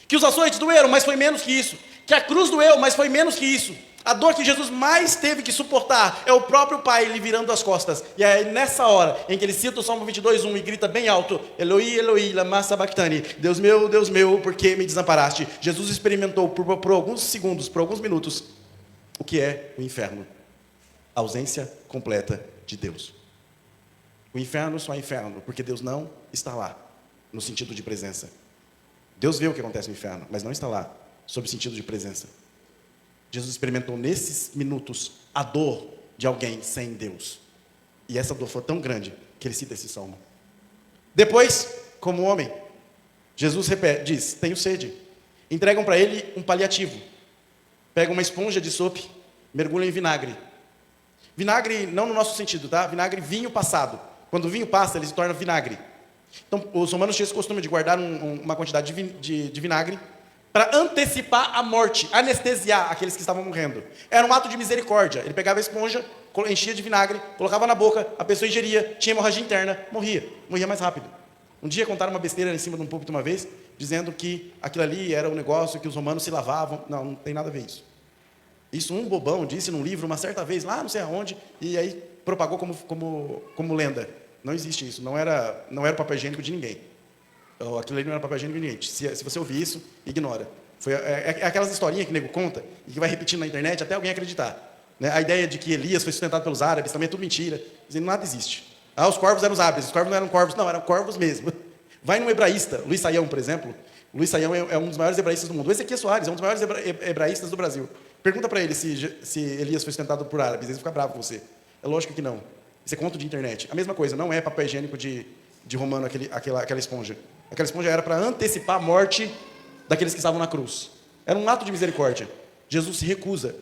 Que os açoites doeram, mas foi menos que isso. Que a cruz doeu, mas foi menos que isso. A dor que Jesus mais teve que suportar é o próprio Pai lhe virando as costas. E é nessa hora em que ele cita o Salmo 22:1 e grita bem alto: Eloi, Eloi, lama sabachthani. Deus meu, por que me desamparaste? Jesus experimentou por alguns segundos, por alguns minutos, o que é o inferno. A ausência completa de Deus. O inferno só é inferno porque Deus não está lá, no sentido de presença. Deus vê o que acontece no inferno, mas não está lá, sob o sentido de presença. Jesus experimentou nesses minutos a dor de alguém sem Deus. E essa dor foi tão grande que ele cita esse salmo. Depois, como homem, Jesus diz: tenho sede. Entregam para ele um paliativo. Pegam uma esponja de sope, mergulham em vinagre. Vinagre não no nosso sentido, tá? Vinagre vinho passado. Quando o vinho passa, ele se torna vinagre. Então, os romanos tinham esse costume de guardar uma quantidade de vinagre para antecipar a morte, anestesiar aqueles que estavam morrendo. Era um ato de misericórdia. Ele pegava a esponja, enchia de vinagre, colocava na boca, a pessoa ingeria, tinha hemorragia interna, morria mais rápido. Um dia contaram uma besteira em cima de um púlpito uma vez, dizendo que aquilo ali era um negócio que os romanos se lavavam. Não tem nada a ver isso. Isso um bobão disse num livro uma certa vez, lá não sei aonde, e aí propagou como lenda. Não existe isso, não era o papel higiênico de ninguém. Aquilo ali não era papel higiênico de ninguém. Se você ouvir isso, ignora. É aquelas historinhas que o nego conta e que vai repetindo na internet até alguém acreditar. Né? A ideia de que Elias foi sustentado pelos árabes também é tudo mentira. Dizendo nada existe. Os corvos eram os árabes, os corvos não eram corvos, não, eram corvos mesmo. Vai num hebraísta, Luiz Saião, por exemplo. Luiz Saião é um dos maiores hebraístas do mundo. O Ezequiel Soares é um dos maiores hebraístas do Brasil. Pergunta para ele se Elias foi sustentado por árabes, ele fica bravo com você. É lógico que não. Isso é conto de internet. A mesma coisa, não é papel higiênico de romano aquela esponja. Aquela esponja era para antecipar a morte daqueles que estavam na cruz. Era um ato de misericórdia. Jesus se recusa,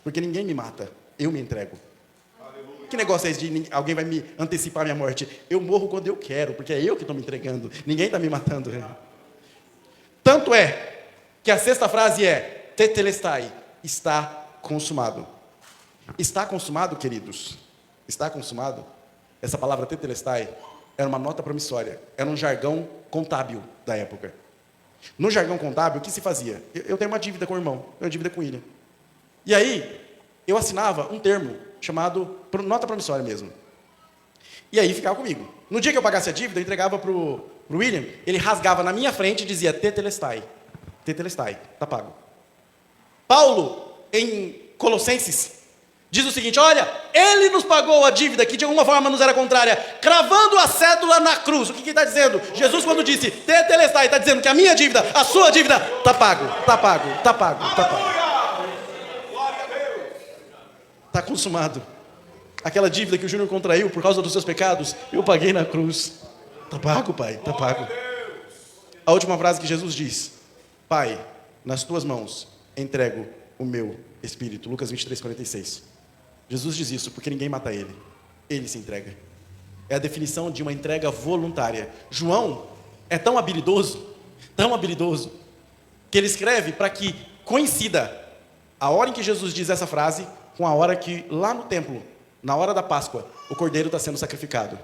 porque ninguém me mata, eu me entrego. Aleluia. Que negócio é esse de alguém vai me antecipar a minha morte? Eu morro quando eu quero, porque é eu que estou me entregando, ninguém está me matando. Tanto é que a sexta frase é tetelestai, está consumado. Está consumado, queridos? Está consumado? Essa palavra tetelestai era uma nota promissória, era um jargão contábil da época. No jargão contábil, o que se fazia? Eu tenho uma dívida com o irmão, eu tenho uma dívida com o William. E aí, eu assinava um termo chamado nota promissória mesmo. E aí ficava comigo. No dia que eu pagasse a dívida, eu entregava para o William, ele rasgava na minha frente e dizia tetelestai. Tetelestai, está pago. Paulo, em Colossenses, diz o seguinte: olha, ele nos pagou a dívida que de alguma forma nos era contrária, cravando a cédula na cruz. O que ele está dizendo? Jesus, quando disse tetelestai, está dizendo que a minha dívida, a sua dívida, está pago, está pago, está pago, está pago. Está consumado. Aquela dívida que o Júnior contraiu por causa dos seus pecados, eu paguei na cruz. Está pago, Pai, está pago. A última frase que Jesus diz: Pai, nas tuas mãos entrego o meu espírito. Lucas 23, 46. Jesus diz isso porque ninguém mata ele. Ele se entrega. É a definição de uma entrega voluntária. João é tão habilidoso, que ele escreve para que coincida a hora em que Jesus diz essa frase com a hora que lá no templo, na hora da Páscoa, o cordeiro está sendo sacrificado.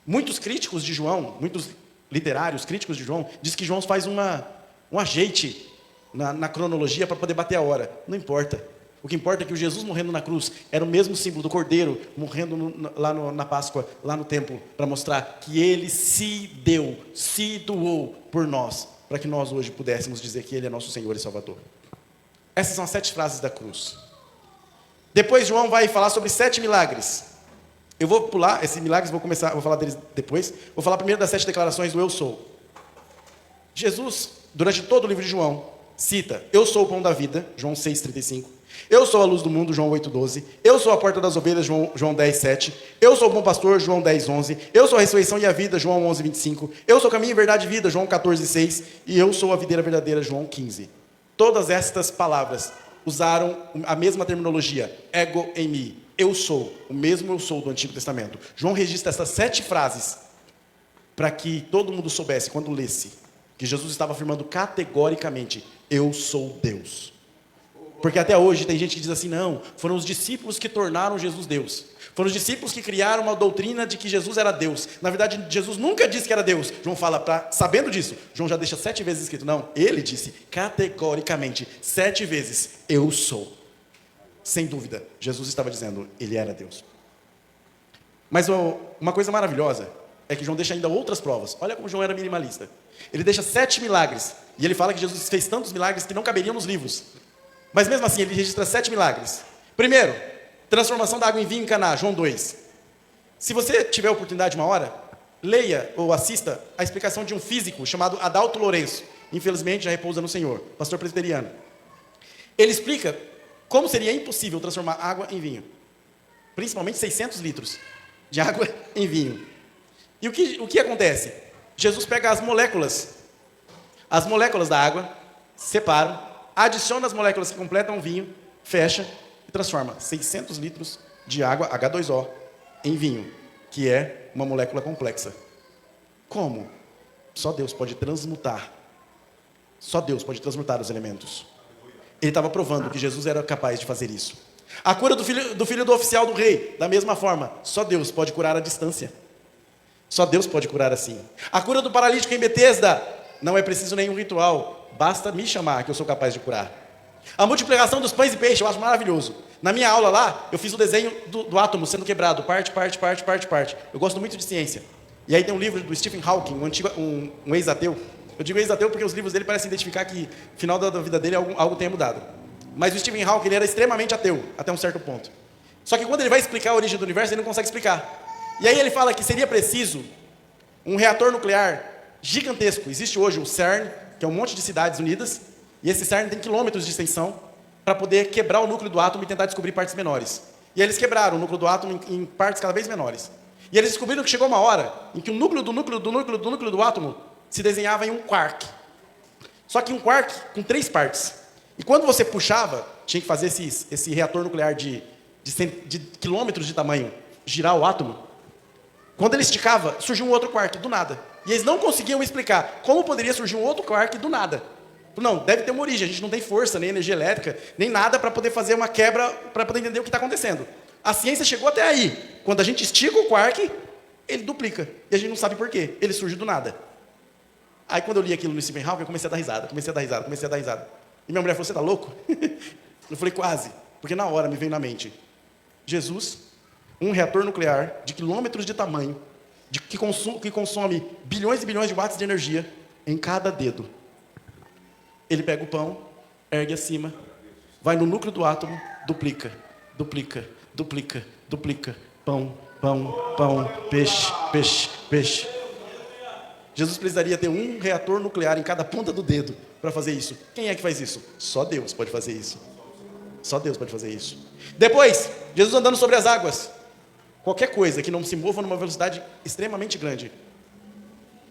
Muitos críticos de João, muitos literários críticos de João, diz que João faz um ajeite na cronologia para poder bater a hora. Não importa. O que importa é que o Jesus morrendo na cruz era o mesmo símbolo do cordeiro morrendo na Páscoa, lá no templo, para mostrar que ele se deu, se doou por nós, para que nós hoje pudéssemos dizer que ele é nosso Senhor e Salvador. Essas são as 7 frases da cruz. Depois João vai falar sobre 7 milagres. Eu vou pular esses milagres, vou falar deles depois. Vou falar primeiro das 7 declarações do eu sou. Jesus, durante todo o livro de João, cita: eu sou o pão da vida, João 6,35. Eu sou a luz do mundo, João 8,12. Eu sou a porta das ovelhas, João 10,7. Eu sou o bom pastor, João 10,11. Eu sou a ressurreição e a vida, João 11,25. Eu sou o caminho, verdade e vida, João 14,6. E eu sou a videira verdadeira, João 15. Todas estas palavras usaram a mesma terminologia, ego eimi. Eu sou, o mesmo eu sou do Antigo Testamento. João registra essas 7 frases para que todo mundo soubesse, quando lesse, que Jesus estava afirmando categoricamente: eu sou Deus. Porque até hoje tem gente que diz assim: não, foram os discípulos que tornaram Jesus Deus. Foram os discípulos que criaram uma doutrina de que Jesus era Deus. Na verdade, Jesus nunca disse que era Deus. João fala, sabendo disso, João já deixa 7 vezes escrito. Não, ele disse categoricamente, 7 vezes: eu sou. Sem dúvida, Jesus estava dizendo, ele era Deus. Mas uma coisa maravilhosa é que João deixa ainda outras provas. Olha como João era minimalista. Ele deixa 7 milagres. E ele fala que Jesus fez tantos milagres que não caberiam nos livros. Mas mesmo assim, ele registra 7 milagres. Primeiro, transformação da água em vinho em Caná, João 2. Se você tiver a oportunidade uma hora, leia ou assista a explicação de um físico chamado Adalto Lourenço. Infelizmente, já repousa no Senhor, pastor presbiteriano. Ele explica como seria impossível transformar água em vinho. Principalmente 600 litros de água em vinho. E o que acontece? Jesus pega as moléculas da água, separa, adiciona as moléculas que completam o vinho, fecha e transforma 600 litros de água, H2O, em vinho, que é uma molécula complexa. Como? Só Deus pode transmutar. Só Deus pode transmutar os elementos. Ele estava provando que Jesus era capaz de fazer isso. A cura do filho do oficial do rei, da mesma forma, só Deus pode curar à distância. Só Deus pode curar assim. A cura do paralítico em Betesda, não é preciso nenhum ritual. Basta me chamar que eu sou capaz de curar. A multiplicação dos pães e peixes, eu acho maravilhoso. Na minha aula lá, eu fiz o desenho do átomo sendo quebrado, parte. Eu gosto muito de ciência. E aí tem um livro do Stephen Hawking, um ex-ateu. Eu digo ex-ateu porque os livros dele parecem identificar que no final da vida dele algo tenha mudado. Mas o Stephen Hawking, ele era extremamente ateu, até um certo ponto. Só que quando ele vai explicar a origem do universo, ele não consegue explicar. E aí ele fala que seria preciso um reator nuclear gigantesco. Existe hoje o CERN, que é um monte de cidades unidas, e esse CERN tem quilômetros de extensão para poder quebrar o núcleo do átomo e tentar descobrir partes menores. E eles quebraram o núcleo do átomo em partes cada vez menores. E eles descobriram que chegou uma hora em que o núcleo do átomo se desenhava em um quark. Só que um quark com 3 partes. E quando você puxava, tinha que fazer esse reator nuclear de quilômetros de tamanho, girar o átomo. Quando ele esticava, surgiu um outro quark, do nada. E eles não conseguiam explicar como poderia surgir um outro quark do nada. Não, deve ter uma origem, a gente não tem força, nem energia elétrica, nem nada para poder fazer uma quebra, para poder entender o que está acontecendo. A ciência chegou até aí. Quando a gente estica o quark, ele duplica. E a gente não sabe por quê. Ele surge do nada. Aí quando eu li aquilo no Stephen Hawking, eu comecei a dar risada. E minha mulher falou, você está louco? Eu falei, quase. Porque na hora me veio na mente. Jesus, um reator nuclear de quilômetros de tamanho, que consome bilhões e bilhões de watts de energia em cada dedo. Ele pega o pão, ergue acima, vai no núcleo do átomo, duplica. Pão, peixe. Jesus precisaria ter um reator nuclear em cada ponta do dedo para fazer isso. Quem é que faz isso? Só Deus pode fazer isso. Só Deus pode fazer isso. Depois, Jesus andando sobre as águas. Qualquer coisa que não se mova numa velocidade extremamente grande,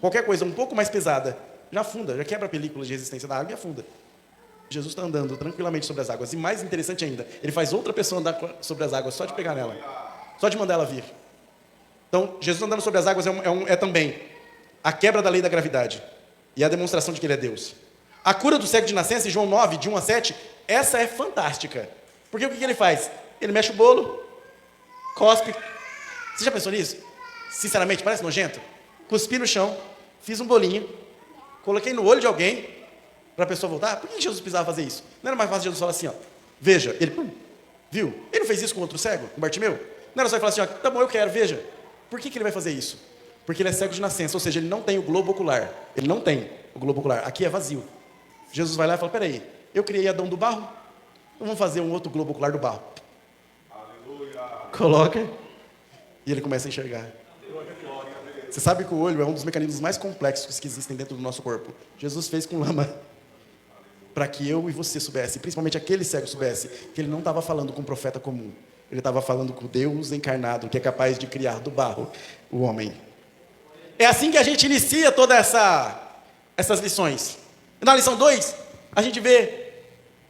qualquer coisa um pouco mais pesada, já afunda, já quebra a película de resistência da água e afunda. Jesus está andando tranquilamente sobre as águas. E mais interessante ainda, ele faz outra pessoa andar sobre as águas, só de pegar nela. Só de mandar ela vir. Então, Jesus andando sobre as águas é também a quebra da lei da gravidade. E a demonstração de que ele é Deus. A cura do cego de nascença, em João 9, de 1 a 7, essa é fantástica. Porque o que ele faz? Ele mexe o bolo, cospe. Você já pensou nisso? Sinceramente, parece nojento. Cuspi no chão, fiz um bolinho, coloquei no olho de alguém, para a pessoa voltar. Por que Jesus precisava fazer isso? Não era mais fácil Jesus falar assim, ó, veja, ele, viu? Ele não fez isso com outro cego, com Bartimeu? Não era só ele falar assim, ó, tá bom, eu quero, veja. Por que ele vai fazer isso? Porque ele é cego de nascença, ou seja, ele não tem o globo ocular. Ele não tem o globo ocular, aqui é vazio. Jesus vai lá e fala, peraí, eu criei Adão do barro, então vamos fazer um outro globo ocular do barro. Aleluia. Coloca, e ele começa a enxergar. Você sabe que o olho é um dos mecanismos mais complexos que existem dentro do nosso corpo. Jesus fez com lama, para que eu e você soubesse, principalmente aquele cego soubesse, que ele não estava falando com um profeta comum. Ele estava falando com Deus encarnado, que é capaz de criar do barro o homem. É assim que a gente inicia todas essas lições. Na lição 2, a gente vê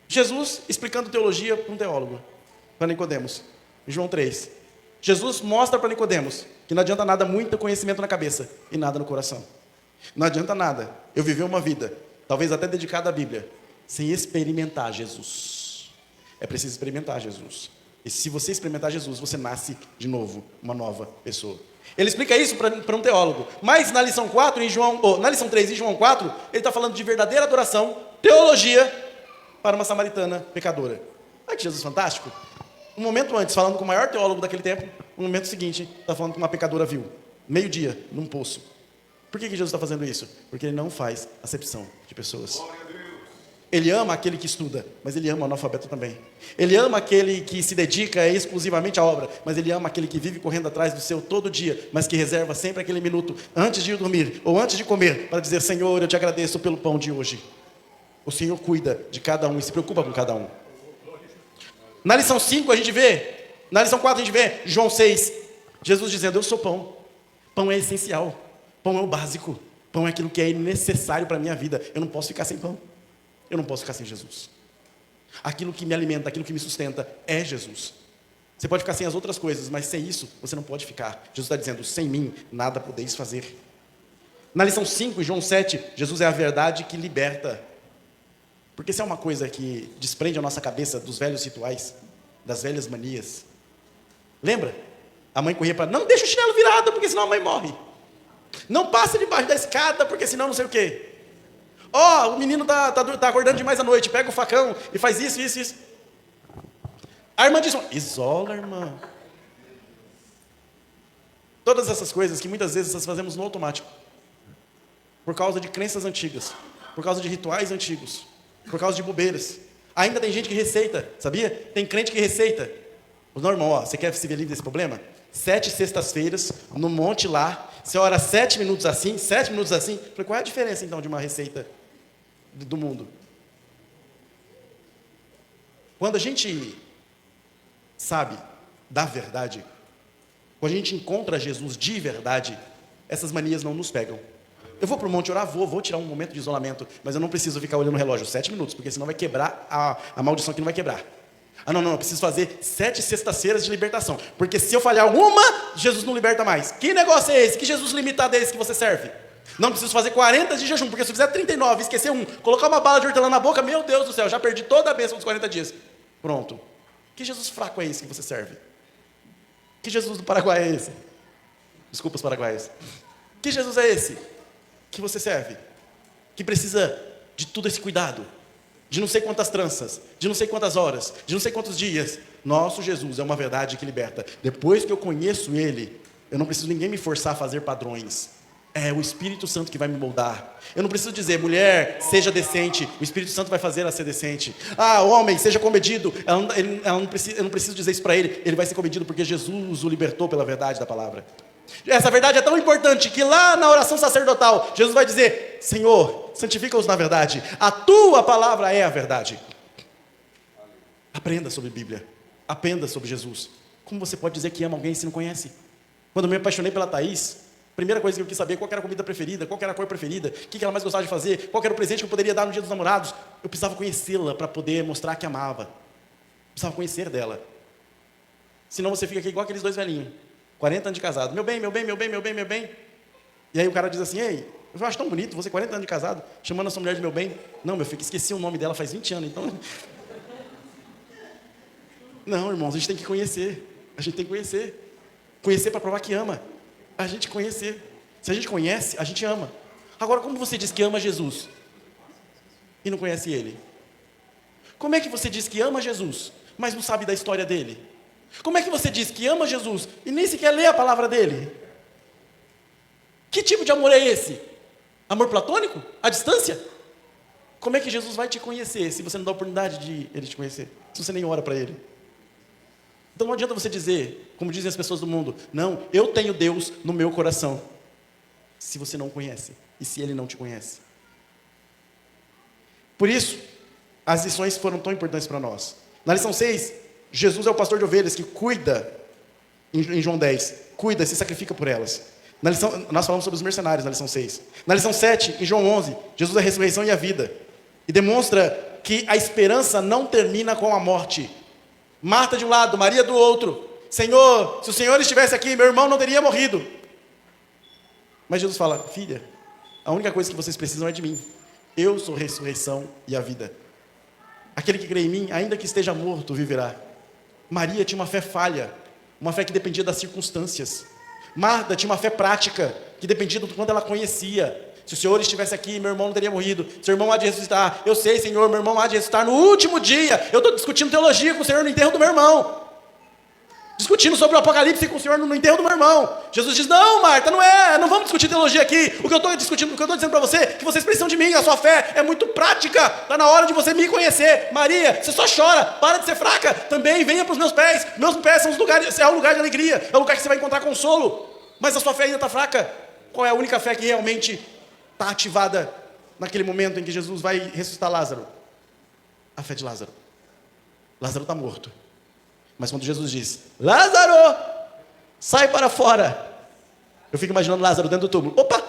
Jesus explicando teologia para um teólogo, para Nicodemos. Em João 3. Jesus mostra para Nicodemos que não adianta nada muito conhecimento na cabeça e nada no coração. Não adianta nada eu viver uma vida, talvez até dedicada à Bíblia, sem experimentar Jesus. É preciso experimentar Jesus. E se você experimentar Jesus, você nasce de novo, uma nova pessoa. Ele explica isso para um teólogo. Mas na lição 4, na lição 3 em João 4, ele está falando de verdadeira adoração, teologia, para uma samaritana pecadora. Olha que Jesus fantástico. Um momento antes, falando com o maior teólogo daquele tempo, no momento seguinte, está falando com uma pecadora vil. Meio-dia, num poço. Por que Jesus está fazendo isso? Porque ele não faz acepção de pessoas. Ele ama aquele que estuda, mas ele ama o analfabeto também. Ele ama aquele que se dedica exclusivamente à obra, mas ele ama aquele que vive correndo atrás do seu todo dia, mas que reserva sempre aquele minuto antes de ir dormir ou antes de comer, para dizer, Senhor, eu te agradeço pelo pão de hoje. O Senhor cuida de cada um e se preocupa com cada um. Na lição 5 a gente vê, na lição 4 a gente vê, João 6, Jesus dizendo, eu sou pão. Pão é essencial, pão é o básico, pão é aquilo que é necessário para a minha vida. Eu não posso ficar sem pão. Eu não posso ficar sem Jesus. Aquilo que me alimenta, aquilo que me sustenta é Jesus. Você pode ficar sem as outras coisas, mas sem isso você não pode ficar. Jesus está dizendo, sem mim nada podeis fazer. Na lição 5, em João 7, Jesus é a verdade que liberta. Porque se é uma coisa que desprende a nossa cabeça dos velhos rituais, das velhas manias. Lembra? A mãe corria para, não deixa o chinelo virado, porque senão a mãe morre. Não passa debaixo da escada, porque senão não sei o quê. O menino tá acordando demais à noite, pega o facão e faz isso. A irmã diz, isola, irmã. Todas essas coisas que muitas vezes nós fazemos no automático. Por causa de crenças antigas. Por causa de rituais antigos. Por causa de bobeiras. Ainda tem gente que receita, sabia? Tem crente que receita. Não, irmão, você quer se ver livre desse problema? 7 sextas-feiras, no monte lá, você ora 7 minutos assim, 7 minutos assim. Falei, qual é a diferença então de uma receita do mundo? Quando a gente sabe da verdade, quando a gente encontra Jesus de verdade, essas manias não nos pegam. Eu vou para o monte orar, vou tirar um momento de isolamento, mas eu não preciso ficar olhando o relógio 7 minutos, porque senão vai quebrar a maldição que não vai quebrar. Não, eu preciso fazer 7 sextas-feiras de libertação, porque se eu falhar uma, Jesus não liberta mais. Que negócio é esse? Que Jesus limitado é esse que você serve? Não preciso fazer 40 de jejum, porque se eu fizer 39 e esquecer um, colocar uma bala de hortelã na boca, meu Deus do céu, já perdi toda a bênção dos 40 dias. Pronto. Que Jesus fraco é esse que você serve? Que Jesus do Paraguai é esse? Desculpa os paraguaios. Que Jesus é esse que você serve? Que precisa de todo esse cuidado, de não sei quantas tranças, de não sei quantas horas, de não sei quantos dias. Nosso Jesus é uma verdade que liberta. Depois que eu conheço Ele, eu não preciso ninguém me forçar a fazer padrões. É o Espírito Santo que vai me moldar. Eu não preciso dizer, mulher, seja decente. O Espírito Santo vai fazer ela ser decente. Homem, seja comedido. Eu não preciso dizer isso para ele. Ele vai ser comedido porque Jesus o libertou pela verdade da palavra. Essa verdade é tão importante que lá na oração sacerdotal, Jesus vai dizer, Senhor, santifica-os na verdade. A tua palavra é a verdade. Aprenda sobre Bíblia. Aprenda sobre Jesus. Como você pode dizer que ama alguém se não conhece? Quando eu me apaixonei pela Thaís, Primeira coisa que eu quis saber, qual era a comida preferida, qual era a cor preferida, o que ela mais gostava de fazer, qual era o presente que eu poderia dar no dia dos namorados. Eu precisava conhecê-la para poder mostrar que amava. Precisava conhecer dela. Senão você fica aqui igual aqueles dois velhinhos, 40 anos de casado. Meu bem, meu bem, meu bem, meu bem, meu bem. E aí o cara diz assim, ei, eu acho tão bonito, você 40 anos de casado, chamando a sua mulher de meu bem. Não, meu filho, esqueci o nome dela faz 20 anos, então... Não, irmãos, a gente tem que conhecer. A gente tem que conhecer. Conhecer para provar que ama. A gente conhecer. Se a gente conhece, a gente ama. Agora, como você diz que ama Jesus e não conhece Ele? Como é que você diz que ama Jesus, mas não sabe da história dele? Como é que você diz que ama Jesus e nem sequer lê a palavra dele? Que tipo de amor é esse? Amor platônico? À distância? Como é que Jesus vai te conhecer se você não dá a oportunidade de Ele te conhecer? Se você nem ora para Ele? Então não adianta você dizer, como dizem as pessoas do mundo, não, eu tenho Deus no meu coração, se você não o conhece e se Ele não te conhece. Por isso, as lições foram tão importantes para nós. Na lição 6, Jesus é o pastor de ovelhas que cuida, em João 10, cuida, se sacrifica por elas. Nós falamos sobre os mercenários na lição 6. Na lição 7, em João 11, Jesus é a ressurreição e a vida. E demonstra que a esperança não termina com a morte. Marta de um lado, Maria do outro. Senhor, se o Senhor estivesse aqui, meu irmão não teria morrido. Mas Jesus fala, filha, a única coisa que vocês precisam é de mim. Eu sou a ressurreição e a vida. Aquele que crê em mim, ainda que esteja morto, viverá. Maria tinha uma fé falha, uma fé que dependia das circunstâncias. Marta tinha uma fé prática, que dependia do quanto ela conhecia. Se o Senhor estivesse aqui, meu irmão não teria morrido. Seu irmão há de ressuscitar. Eu sei, Senhor, meu irmão há de ressuscitar no último dia. Eu estou discutindo teologia com o Senhor no enterro do meu irmão. Discutindo sobre o Apocalipse com o Senhor no enterro do meu irmão. Jesus diz, não, Marta, não vamos discutir teologia aqui. O que eu estou discutindo, o que eu estou dizendo para você, é que vocês precisam de mim, a sua fé é muito prática. Está na hora de você me conhecer. Maria, você só chora, para de ser fraca. Também venha para os meus pés. Meus pés são é um lugar de alegria, é um lugar que você vai encontrar consolo. Mas a sua fé ainda está fraca. Qual é a única fé que realmente está ativada naquele momento em que Jesus vai ressuscitar Lázaro? A fé de Lázaro. Lázaro está morto. Mas quando Jesus diz, Lázaro, sai para fora. Eu fico imaginando Lázaro dentro do túmulo. Opa,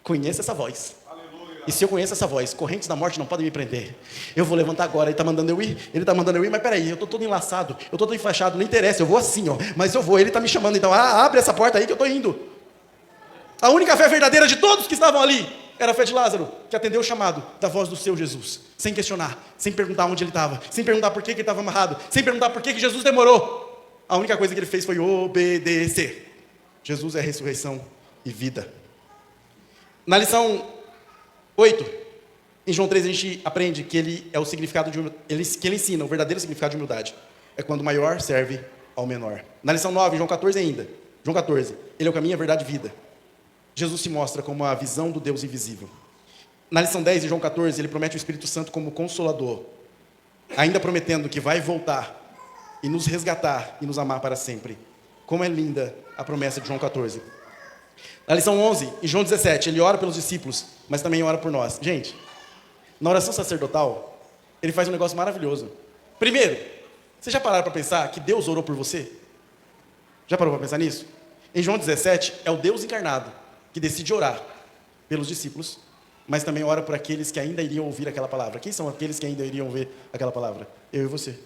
conheço essa voz. Aleluia. E se eu conheço essa voz, correntes da morte não podem me prender. Eu vou levantar agora, ele está mandando eu ir, mas peraí, eu estou todo enlaçado, eu estou todo enfaixado, não interessa, eu vou assim, ó, mas eu vou, ele está me chamando, então, abre essa porta aí que eu estou indo. A única fé verdadeira de todos que estavam ali era a fé de Lázaro, que atendeu o chamado da voz do seu Jesus, sem questionar, sem perguntar onde ele estava, sem perguntar por que ele estava amarrado, sem perguntar por que Jesus demorou. A única coisa que ele fez foi obedecer. Jesus é a ressurreição e vida. Na lição 8, em João 3, a gente aprende que ele é o significado de que ele ensina o verdadeiro significado de humildade. É quando o maior serve ao menor. Na lição 9, João 14 ainda. João 14, ele é o caminho, a verdade e a vida. Jesus se mostra como a visão do Deus invisível. Na lição 10, em João 14, ele promete o Espírito Santo como consolador, ainda prometendo que vai voltar e nos resgatar e nos amar para sempre. Como é linda a promessa de João 14. Na lição 11, em João 17, ele ora pelos discípulos, mas também ora por nós. Gente, na oração sacerdotal, ele faz um negócio maravilhoso. Primeiro, vocês já pararam para pensar que Deus orou por você? Já parou para pensar nisso? Em João 17, é o Deus encarnado que decide orar pelos discípulos, mas também ora por aqueles que ainda iriam ouvir aquela palavra. Quem são aqueles que ainda iriam ouvir aquela palavra? Eu e você.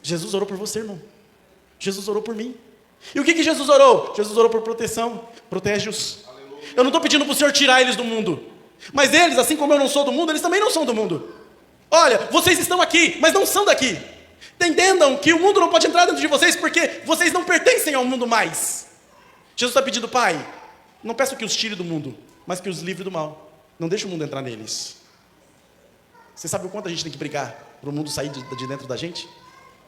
Jesus orou por você, irmão. Jesus orou por mim. E o que Jesus orou? Jesus orou por proteção. Protege-os. Eu não estou pedindo para o Senhor tirar eles do mundo, mas eles, assim como eu não sou do mundo, eles também não são do mundo. Olha, vocês estão aqui, mas não são daqui. Entendam que o mundo não pode entrar dentro de vocês, porque vocês não pertencem ao mundo mais. Jesus está pedindo, Pai, não peço que os tire do mundo, mas que os livre do mal. Não deixe o mundo entrar neles. Você sabe o quanto a gente tem que brigar para o mundo sair de dentro da gente?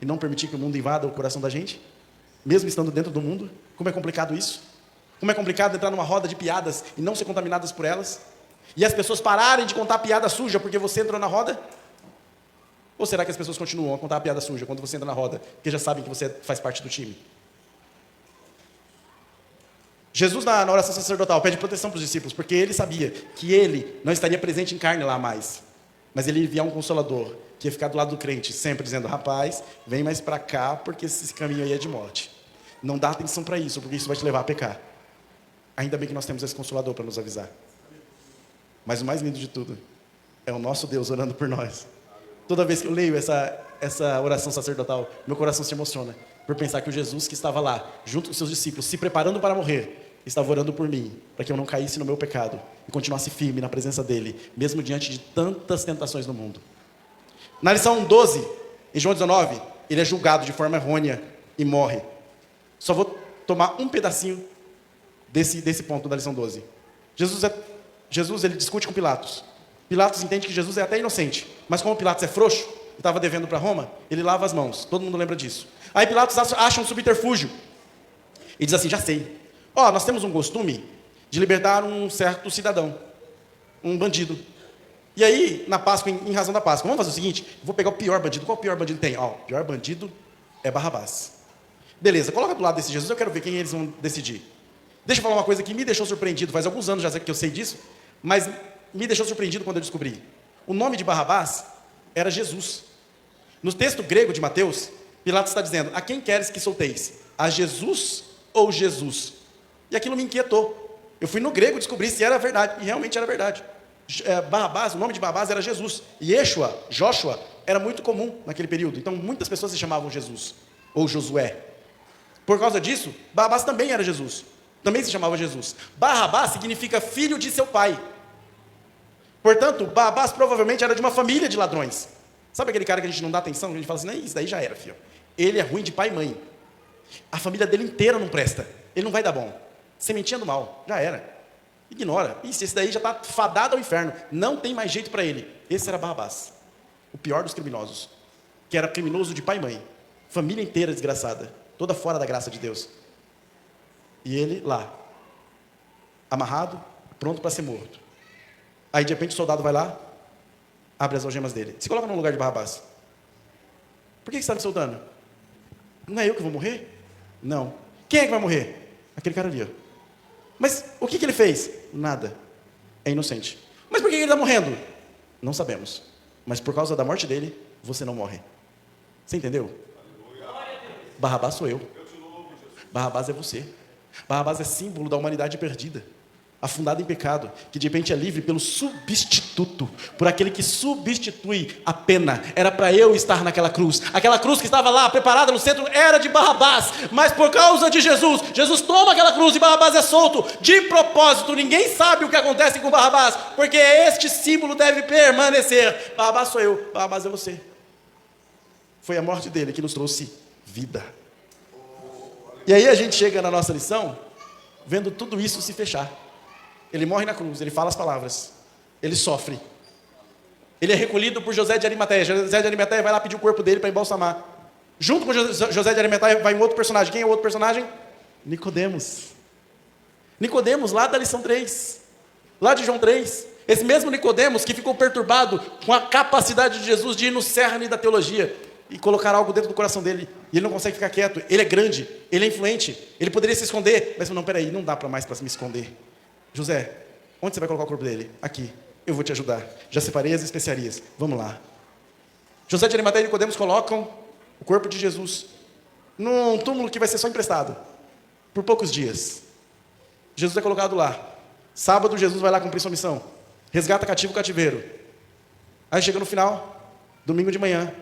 E não permitir que o mundo invada o coração da gente? Mesmo estando dentro do mundo? Como é complicado isso? Como é complicado entrar numa roda de piadas e não ser contaminadas por elas? E as pessoas pararem de contar piada suja porque você entrou na roda? Ou será que as pessoas continuam a contar a piada suja quando você entra na roda, porque já sabem que você faz parte do time? Jesus, na oração sacerdotal, pede proteção para os discípulos, porque ele sabia que ele não estaria presente em carne lá mais, mas ele ia enviar um consolador, que ia ficar do lado do crente, sempre dizendo, rapaz, vem mais para cá, porque esse caminho aí é de morte. Não dá atenção para isso, porque isso vai te levar a pecar. Ainda bem que nós temos esse Consolador para nos avisar. Mas o mais lindo de tudo é o nosso Deus orando por nós. Toda vez que eu leio essa oração sacerdotal, meu coração se emociona por pensar que o Jesus que estava lá, junto com seus discípulos, se preparando para morrer, estava orando por mim, para que eu não caísse no meu pecado e continuasse firme na presença dele, mesmo diante de tantas tentações no mundo. Na lição 12, em João 19, ele é julgado de forma errônea e morre. Só vou tomar um pedacinho desse ponto da lição 12. Jesus ele discute com Pilatos. Pilatos entende que Jesus é até inocente, mas como Pilatos é frouxo, e estava devendo para Roma, ele lava as mãos. Todo mundo lembra disso. Aí Pilatos acha um subterfúgio e diz assim: já sei. Nós temos um costume de libertar um certo cidadão, um bandido. E aí, na Páscoa, em razão da Páscoa, vamos fazer o seguinte: vou pegar o pior bandido. Qual o pior bandido tem? O pior bandido é Barrabás. Beleza, coloca do lado desse Jesus, eu quero ver quem eles vão decidir. Deixa eu falar uma coisa que me deixou surpreendido, faz alguns anos já que eu sei disso, mas me deixou surpreendido quando eu descobri. O nome de Barrabás era Jesus. No texto grego de Mateus, Pilatos está dizendo: a quem queres que solteis? A Jesus ou Jesus? E aquilo me inquietou. Eu fui no grego descobrir se era verdade, e realmente era verdade. Barrabás, o nome de Barrabás era Jesus. E Yeshua, Joshua, era muito comum naquele período. Então muitas pessoas se chamavam Jesus, ou Josué. Por causa disso, Barrabás também era Jesus. Também se chamava Jesus. Barrabás significa filho de seu pai. Portanto, Barrabás provavelmente era de uma família de ladrões. Sabe aquele cara que a gente não dá atenção? A gente fala assim: não, isso daí já era, filho. Ele é ruim de pai e mãe. A família dele inteira não presta. Ele não vai dar bom. Sementinha do mal. Já era. Ignora. Esse daí já está fadado ao inferno. Não tem mais jeito para ele. Esse era Barrabás. O pior dos criminosos. Que era criminoso de pai e mãe. Família inteira desgraçada. Toda fora da graça de Deus. E ele lá. Amarrado, pronto para ser morto. Aí de repente o soldado vai lá, abre as algemas dele. Se coloca no lugar de Barrabás. Por que você está me soltando? Não é eu que vou morrer? Não. Quem é que vai morrer? Aquele cara ali, ó. Mas o que ele fez? Nada. É inocente. Mas por que ele está morrendo? Não sabemos. Mas por causa da morte dele, você não morre. Você entendeu? Barrabás sou eu. Barrabás é você. Barrabás é símbolo da humanidade perdida, afundada em pecado, que de repente é livre pelo substituto, por aquele que substitui a pena. Era para eu estar naquela cruz. Aquela cruz que estava lá, preparada no centro, era de Barrabás, mas por causa de Jesus, Jesus toma aquela cruz e Barrabás é solto, de propósito. Ninguém sabe o que acontece com Barrabás, porque este símbolo deve permanecer. Barrabás sou eu, Barrabás é você. Foi a morte dele que nos trouxe vida. E aí a gente chega na nossa lição, vendo tudo isso se fechar. Ele morre na cruz, ele fala as palavras, ele sofre. Ele é recolhido por José de Arimateia. José de Arimateia vai lá pedir o corpo dele para embalsamar. Junto com José de Arimateia vai um outro personagem. Quem é o outro personagem? Nicodemos. Nicodemos, lá da lição 3. Lá de João 3. Esse mesmo Nicodemos que ficou perturbado com a capacidade de Jesus de ir no cerne da teologia e colocar algo dentro do coração dele. E ele não consegue ficar quieto. Ele é grande, ele é influente. Ele poderia se esconder, mas não, peraí, não dá para mais para me esconder. José, onde você vai colocar o corpo dele? Aqui, eu vou te ajudar. Já separei as especiarias, vamos lá. José de Arimateia e Nicodemos colocam o corpo de Jesus num túmulo que vai ser só emprestado, por poucos dias. Jesus é colocado lá. Sábado, Jesus vai lá cumprir sua missão. Resgata cativo cativeiro. Aí chega no final, domingo de manhã,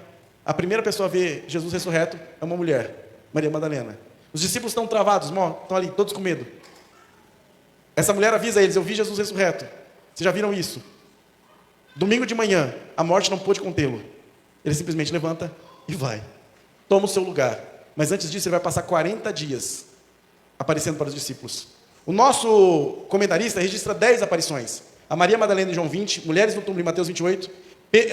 a primeira pessoa a ver Jesus ressurreto é uma mulher, Maria Madalena. Os discípulos estão travados, estão ali, todos com medo. Essa mulher avisa eles: eu vi Jesus ressurreto. Vocês já viram isso? Domingo de manhã, a morte não pôde contê-lo. Ele simplesmente levanta e vai. Toma o seu lugar. Mas antes disso, ele vai passar 40 dias aparecendo para os discípulos. O nosso comentarista registra 10 aparições. A Maria Madalena em João 20, mulheres no túmulo em Mateus 28,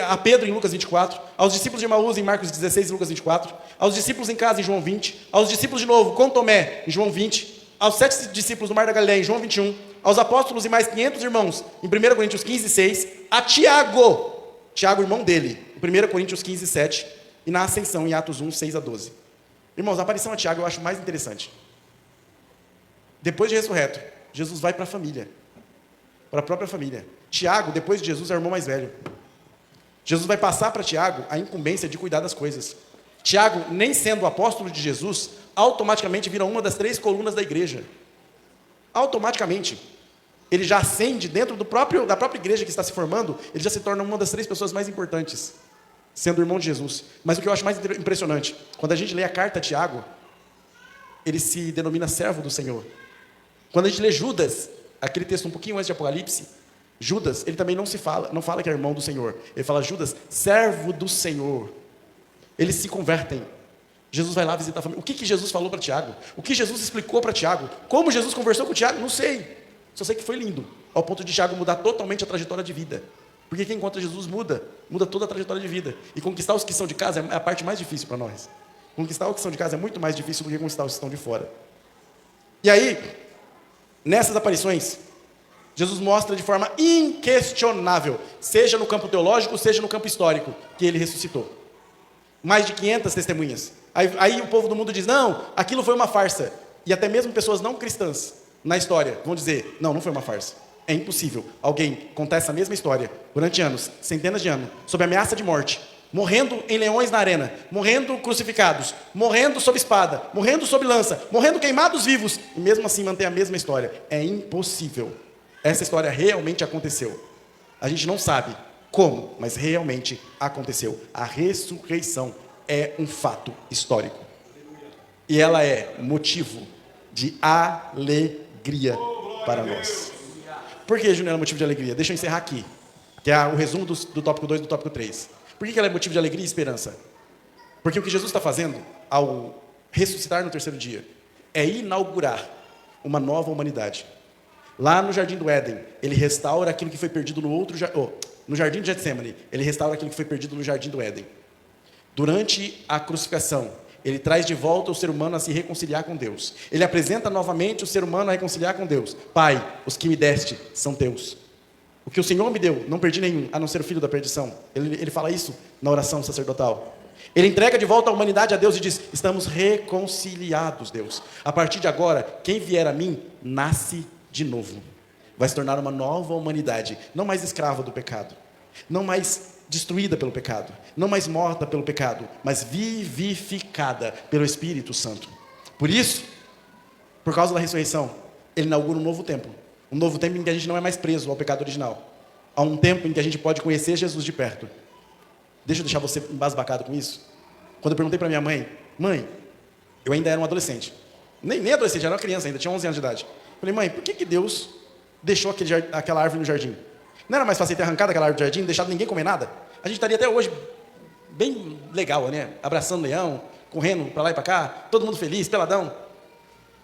a Pedro em Lucas 24, aos discípulos de Emaús em Marcos 16 e Lucas 24, aos discípulos em casa em João 20, aos discípulos de novo com Tomé em João 20, aos 7 discípulos do Mar da Galileia em João 21, aos apóstolos e mais 500 irmãos em 1 Coríntios 15, 6, a Tiago, irmão dele, em 1 Coríntios 15, 7, e na ascensão em Atos 1, 6 a 12. Irmãos, a aparição a Tiago eu acho mais interessante. Depois de ressurreto, Jesus vai para a família, para a própria família. Tiago, depois de Jesus, é o irmão mais velho. Jesus vai passar para Tiago a incumbência de cuidar das coisas. Tiago, nem sendo o apóstolo de Jesus, automaticamente vira uma das 3 colunas da igreja. automaticamente, ele já ascende dentro da própria igreja que está se formando, ele já se torna uma das 3 pessoas mais importantes, sendo irmão de Jesus. Mas o que eu acho mais impressionante, quando a gente lê a carta a Tiago, ele se denomina servo do Senhor. Quando a gente lê Judas, aquele texto um pouquinho antes de Apocalipse, Judas, ele também não fala que é irmão do Senhor. Ele fala, Judas, servo do Senhor. Eles se convertem. Jesus vai lá visitar a família. O que Jesus falou para Tiago? O que Jesus explicou para Tiago? Como Jesus conversou com Tiago? Não sei. Só sei que foi lindo. Ao ponto de Tiago mudar totalmente a trajetória de vida. Porque quem encontra Jesus muda toda a trajetória de vida. E conquistar os que são de casa é a parte mais difícil para nós. Conquistar os que são de casa é muito mais difícil do que conquistar os que estão de fora. E aí, nessas aparições, Jesus mostra de forma inquestionável, seja no campo teológico, seja no campo histórico, que ele ressuscitou. Mais de 500 testemunhas. Aí o povo do mundo diz, não, aquilo foi uma farsa. E até mesmo pessoas não cristãs na história vão dizer, não foi uma farsa. É impossível alguém contar essa mesma história durante anos, centenas de anos, sob ameaça de morte, morrendo em leões na arena, morrendo crucificados, morrendo sob espada, morrendo sob lança, morrendo queimados vivos, e mesmo assim manter a mesma história. É impossível. Essa história realmente aconteceu. A gente não sabe como, mas realmente aconteceu. A ressurreição é um fato histórico. E ela é motivo de alegria para nós. Por que, Júnior, é motivo de alegria? Deixa eu encerrar aqui, que é o resumo do tópico 2 e do tópico 3. Por que ela é motivo de alegria e esperança? Porque o que Jesus está fazendo, ao ressuscitar no 3º dia, é inaugurar uma nova humanidade. Lá no Jardim do Éden, ele restaura aquilo que foi perdido no Jardim de Getsemane, ele restaura aquilo que foi perdido no Jardim do Éden. Durante a crucificação, ele traz de volta o ser humano a se reconciliar com Deus. Ele apresenta novamente o ser humano a reconciliar com Deus. Pai, os que me deste são teus. O que o Senhor me deu, não perdi nenhum, a não ser o filho da perdição. Ele fala isso na oração sacerdotal. Ele entrega de volta a humanidade a Deus e diz, estamos reconciliados, Deus. A partir de agora, quem vier a mim, nasce de novo. Vai se tornar uma nova humanidade, não mais escrava do pecado, não mais destruída pelo pecado, não mais morta pelo pecado, mas vivificada pelo Espírito Santo. Por isso, por causa da ressurreição, ele inaugura um novo tempo em que a gente não é mais preso ao pecado original. Há um tempo em que a gente pode conhecer Jesus de perto. Deixa eu deixar você embasbacado com isso. Quando eu perguntei para minha mãe, eu ainda era um adolescente, nem adolescente, já era uma criança ainda, tinha 11 anos de idade. Falei, mãe, por que Deus deixou aquela árvore no jardim? Não era mais fácil ter arrancado aquela árvore do jardim e deixado ninguém comer nada? A gente estaria até hoje bem legal, né? Abraçando o leão, correndo para lá e para cá, todo mundo feliz, peladão.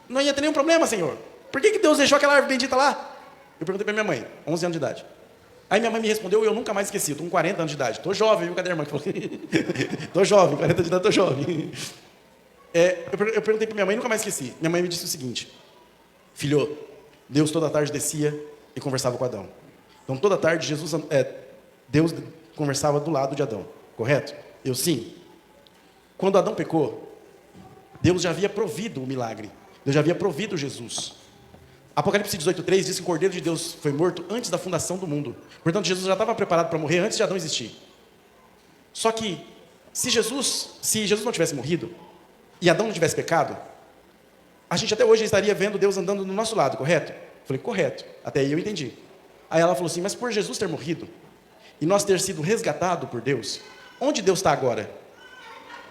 Não ia ter nenhum problema, Senhor. Por que Deus deixou aquela árvore bendita lá? Eu perguntei para minha mãe, 11 anos de idade. Aí minha mãe me respondeu e eu nunca mais esqueci. Eu estou com 40 anos de idade. Estou jovem, viu? Cadê a irmã que falou? Estou jovem, 40 anos de idade, estou jovem. Eu perguntei para minha mãe e nunca mais esqueci. Minha mãe me disse o seguinte, filho, Deus toda tarde descia e conversava com Adão. Então toda tarde Deus conversava do lado de Adão, correto? Eu sim. Quando Adão pecou, Deus já havia provido o milagre. Deus já havia provido Jesus. Apocalipse 18:3 diz que o Cordeiro de Deus foi morto antes da fundação do mundo. Portanto, Jesus já estava preparado para morrer antes de Adão existir. Só que, se Jesus não tivesse morrido, e Adão não tivesse pecado, a gente até hoje estaria vendo Deus andando do nosso lado, correto? Eu falei, correto. Até aí eu entendi. Aí ela falou assim, mas por Jesus ter morrido, e nós ter sido resgatado por Deus, onde Deus está agora?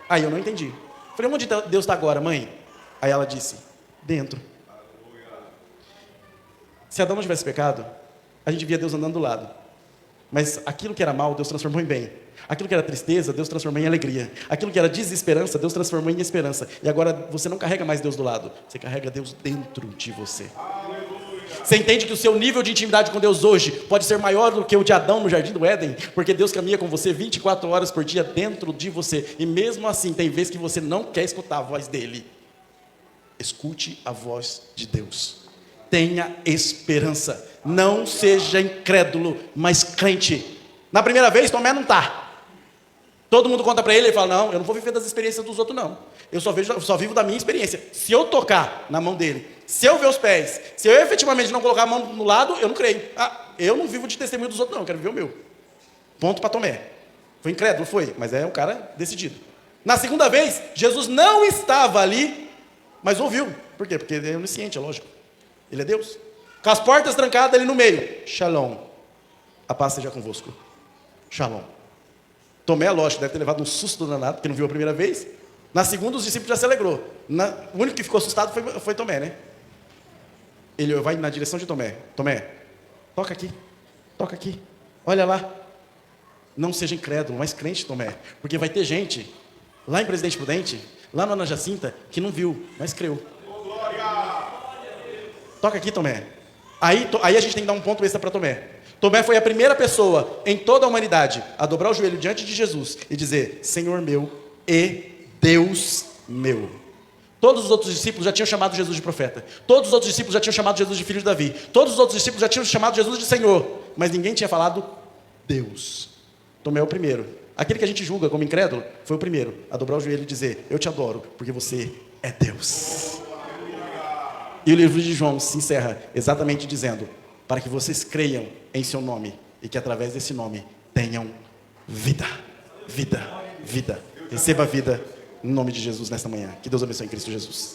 Aí eu não entendi. Eu falei, onde Deus está agora, mãe? Aí ela disse, dentro. Se Adão não tivesse pecado, a gente via Deus andando do lado. Mas aquilo que era mal, Deus transformou em bem. Aquilo que era tristeza, Deus transformou em alegria. Aquilo que era desesperança, Deus transformou em esperança. E agora você não carrega mais Deus do lado, você carrega Deus dentro de você. Você entende que o seu nível de intimidade com Deus hoje pode ser maior do que o de Adão no Jardim do Éden? Porque Deus caminha com você 24 horas por dia dentro de você. E mesmo assim, tem vezes que você não quer escutar a voz dele. Escute a voz de Deus. Tenha esperança. Não seja incrédulo, mas crente. Na primeira vez, Tomé não está. Todo mundo conta para ele, ele fala, não, eu não vou viver das experiências dos outros, não. Eu só vivo da minha experiência. Se eu tocar na mão dele, se eu ver os pés, se eu efetivamente não colocar a mão no lado, eu não creio. Eu não vivo de testemunho dos outros, não, eu quero viver o meu. Ponto para Tomé. Foi incrédulo, foi, mas é um cara decidido. Na segunda vez, Jesus não estava ali, mas ouviu. Por quê? Porque ele é onisciente, é lógico. Ele é Deus. Com as portas trancadas, ele no meio. Shalom. A paz seja convosco. Shalom. Tomé, lógico, deve ter levado um susto danado, porque não viu a primeira vez. Na segunda, os discípulos já se alegrou. O único que ficou assustado foi Tomé, né? Ele vai na direção de Tomé. Tomé, toca aqui, olha lá. Não seja incrédulo, mas crente, Tomé. Porque vai ter gente, lá em Presidente Prudente, lá no Ana Jacinta, que não viu, mas creu. Toca aqui, Tomé. Aí a gente tem que dar um ponto extra para Tomé. Tomé foi a primeira pessoa em toda a humanidade a dobrar o joelho diante de Jesus e dizer: Senhor meu e Deus meu. Todos os outros discípulos já tinham chamado Jesus de profeta. Todos os outros discípulos já tinham chamado Jesus de filho de Davi. Todos os outros discípulos já tinham chamado Jesus de Senhor. Mas ninguém tinha falado Deus. Tomé é o primeiro. Aquele que a gente julga como incrédulo foi o primeiro a dobrar o joelho e dizer: eu te adoro, porque você é Deus. E o livro de João se encerra exatamente dizendo: para que vocês creiam em seu nome e que através desse nome tenham vida. Vida, vida. Receba a vida no nome de Jesus nesta manhã. Que Deus abençoe em Cristo Jesus.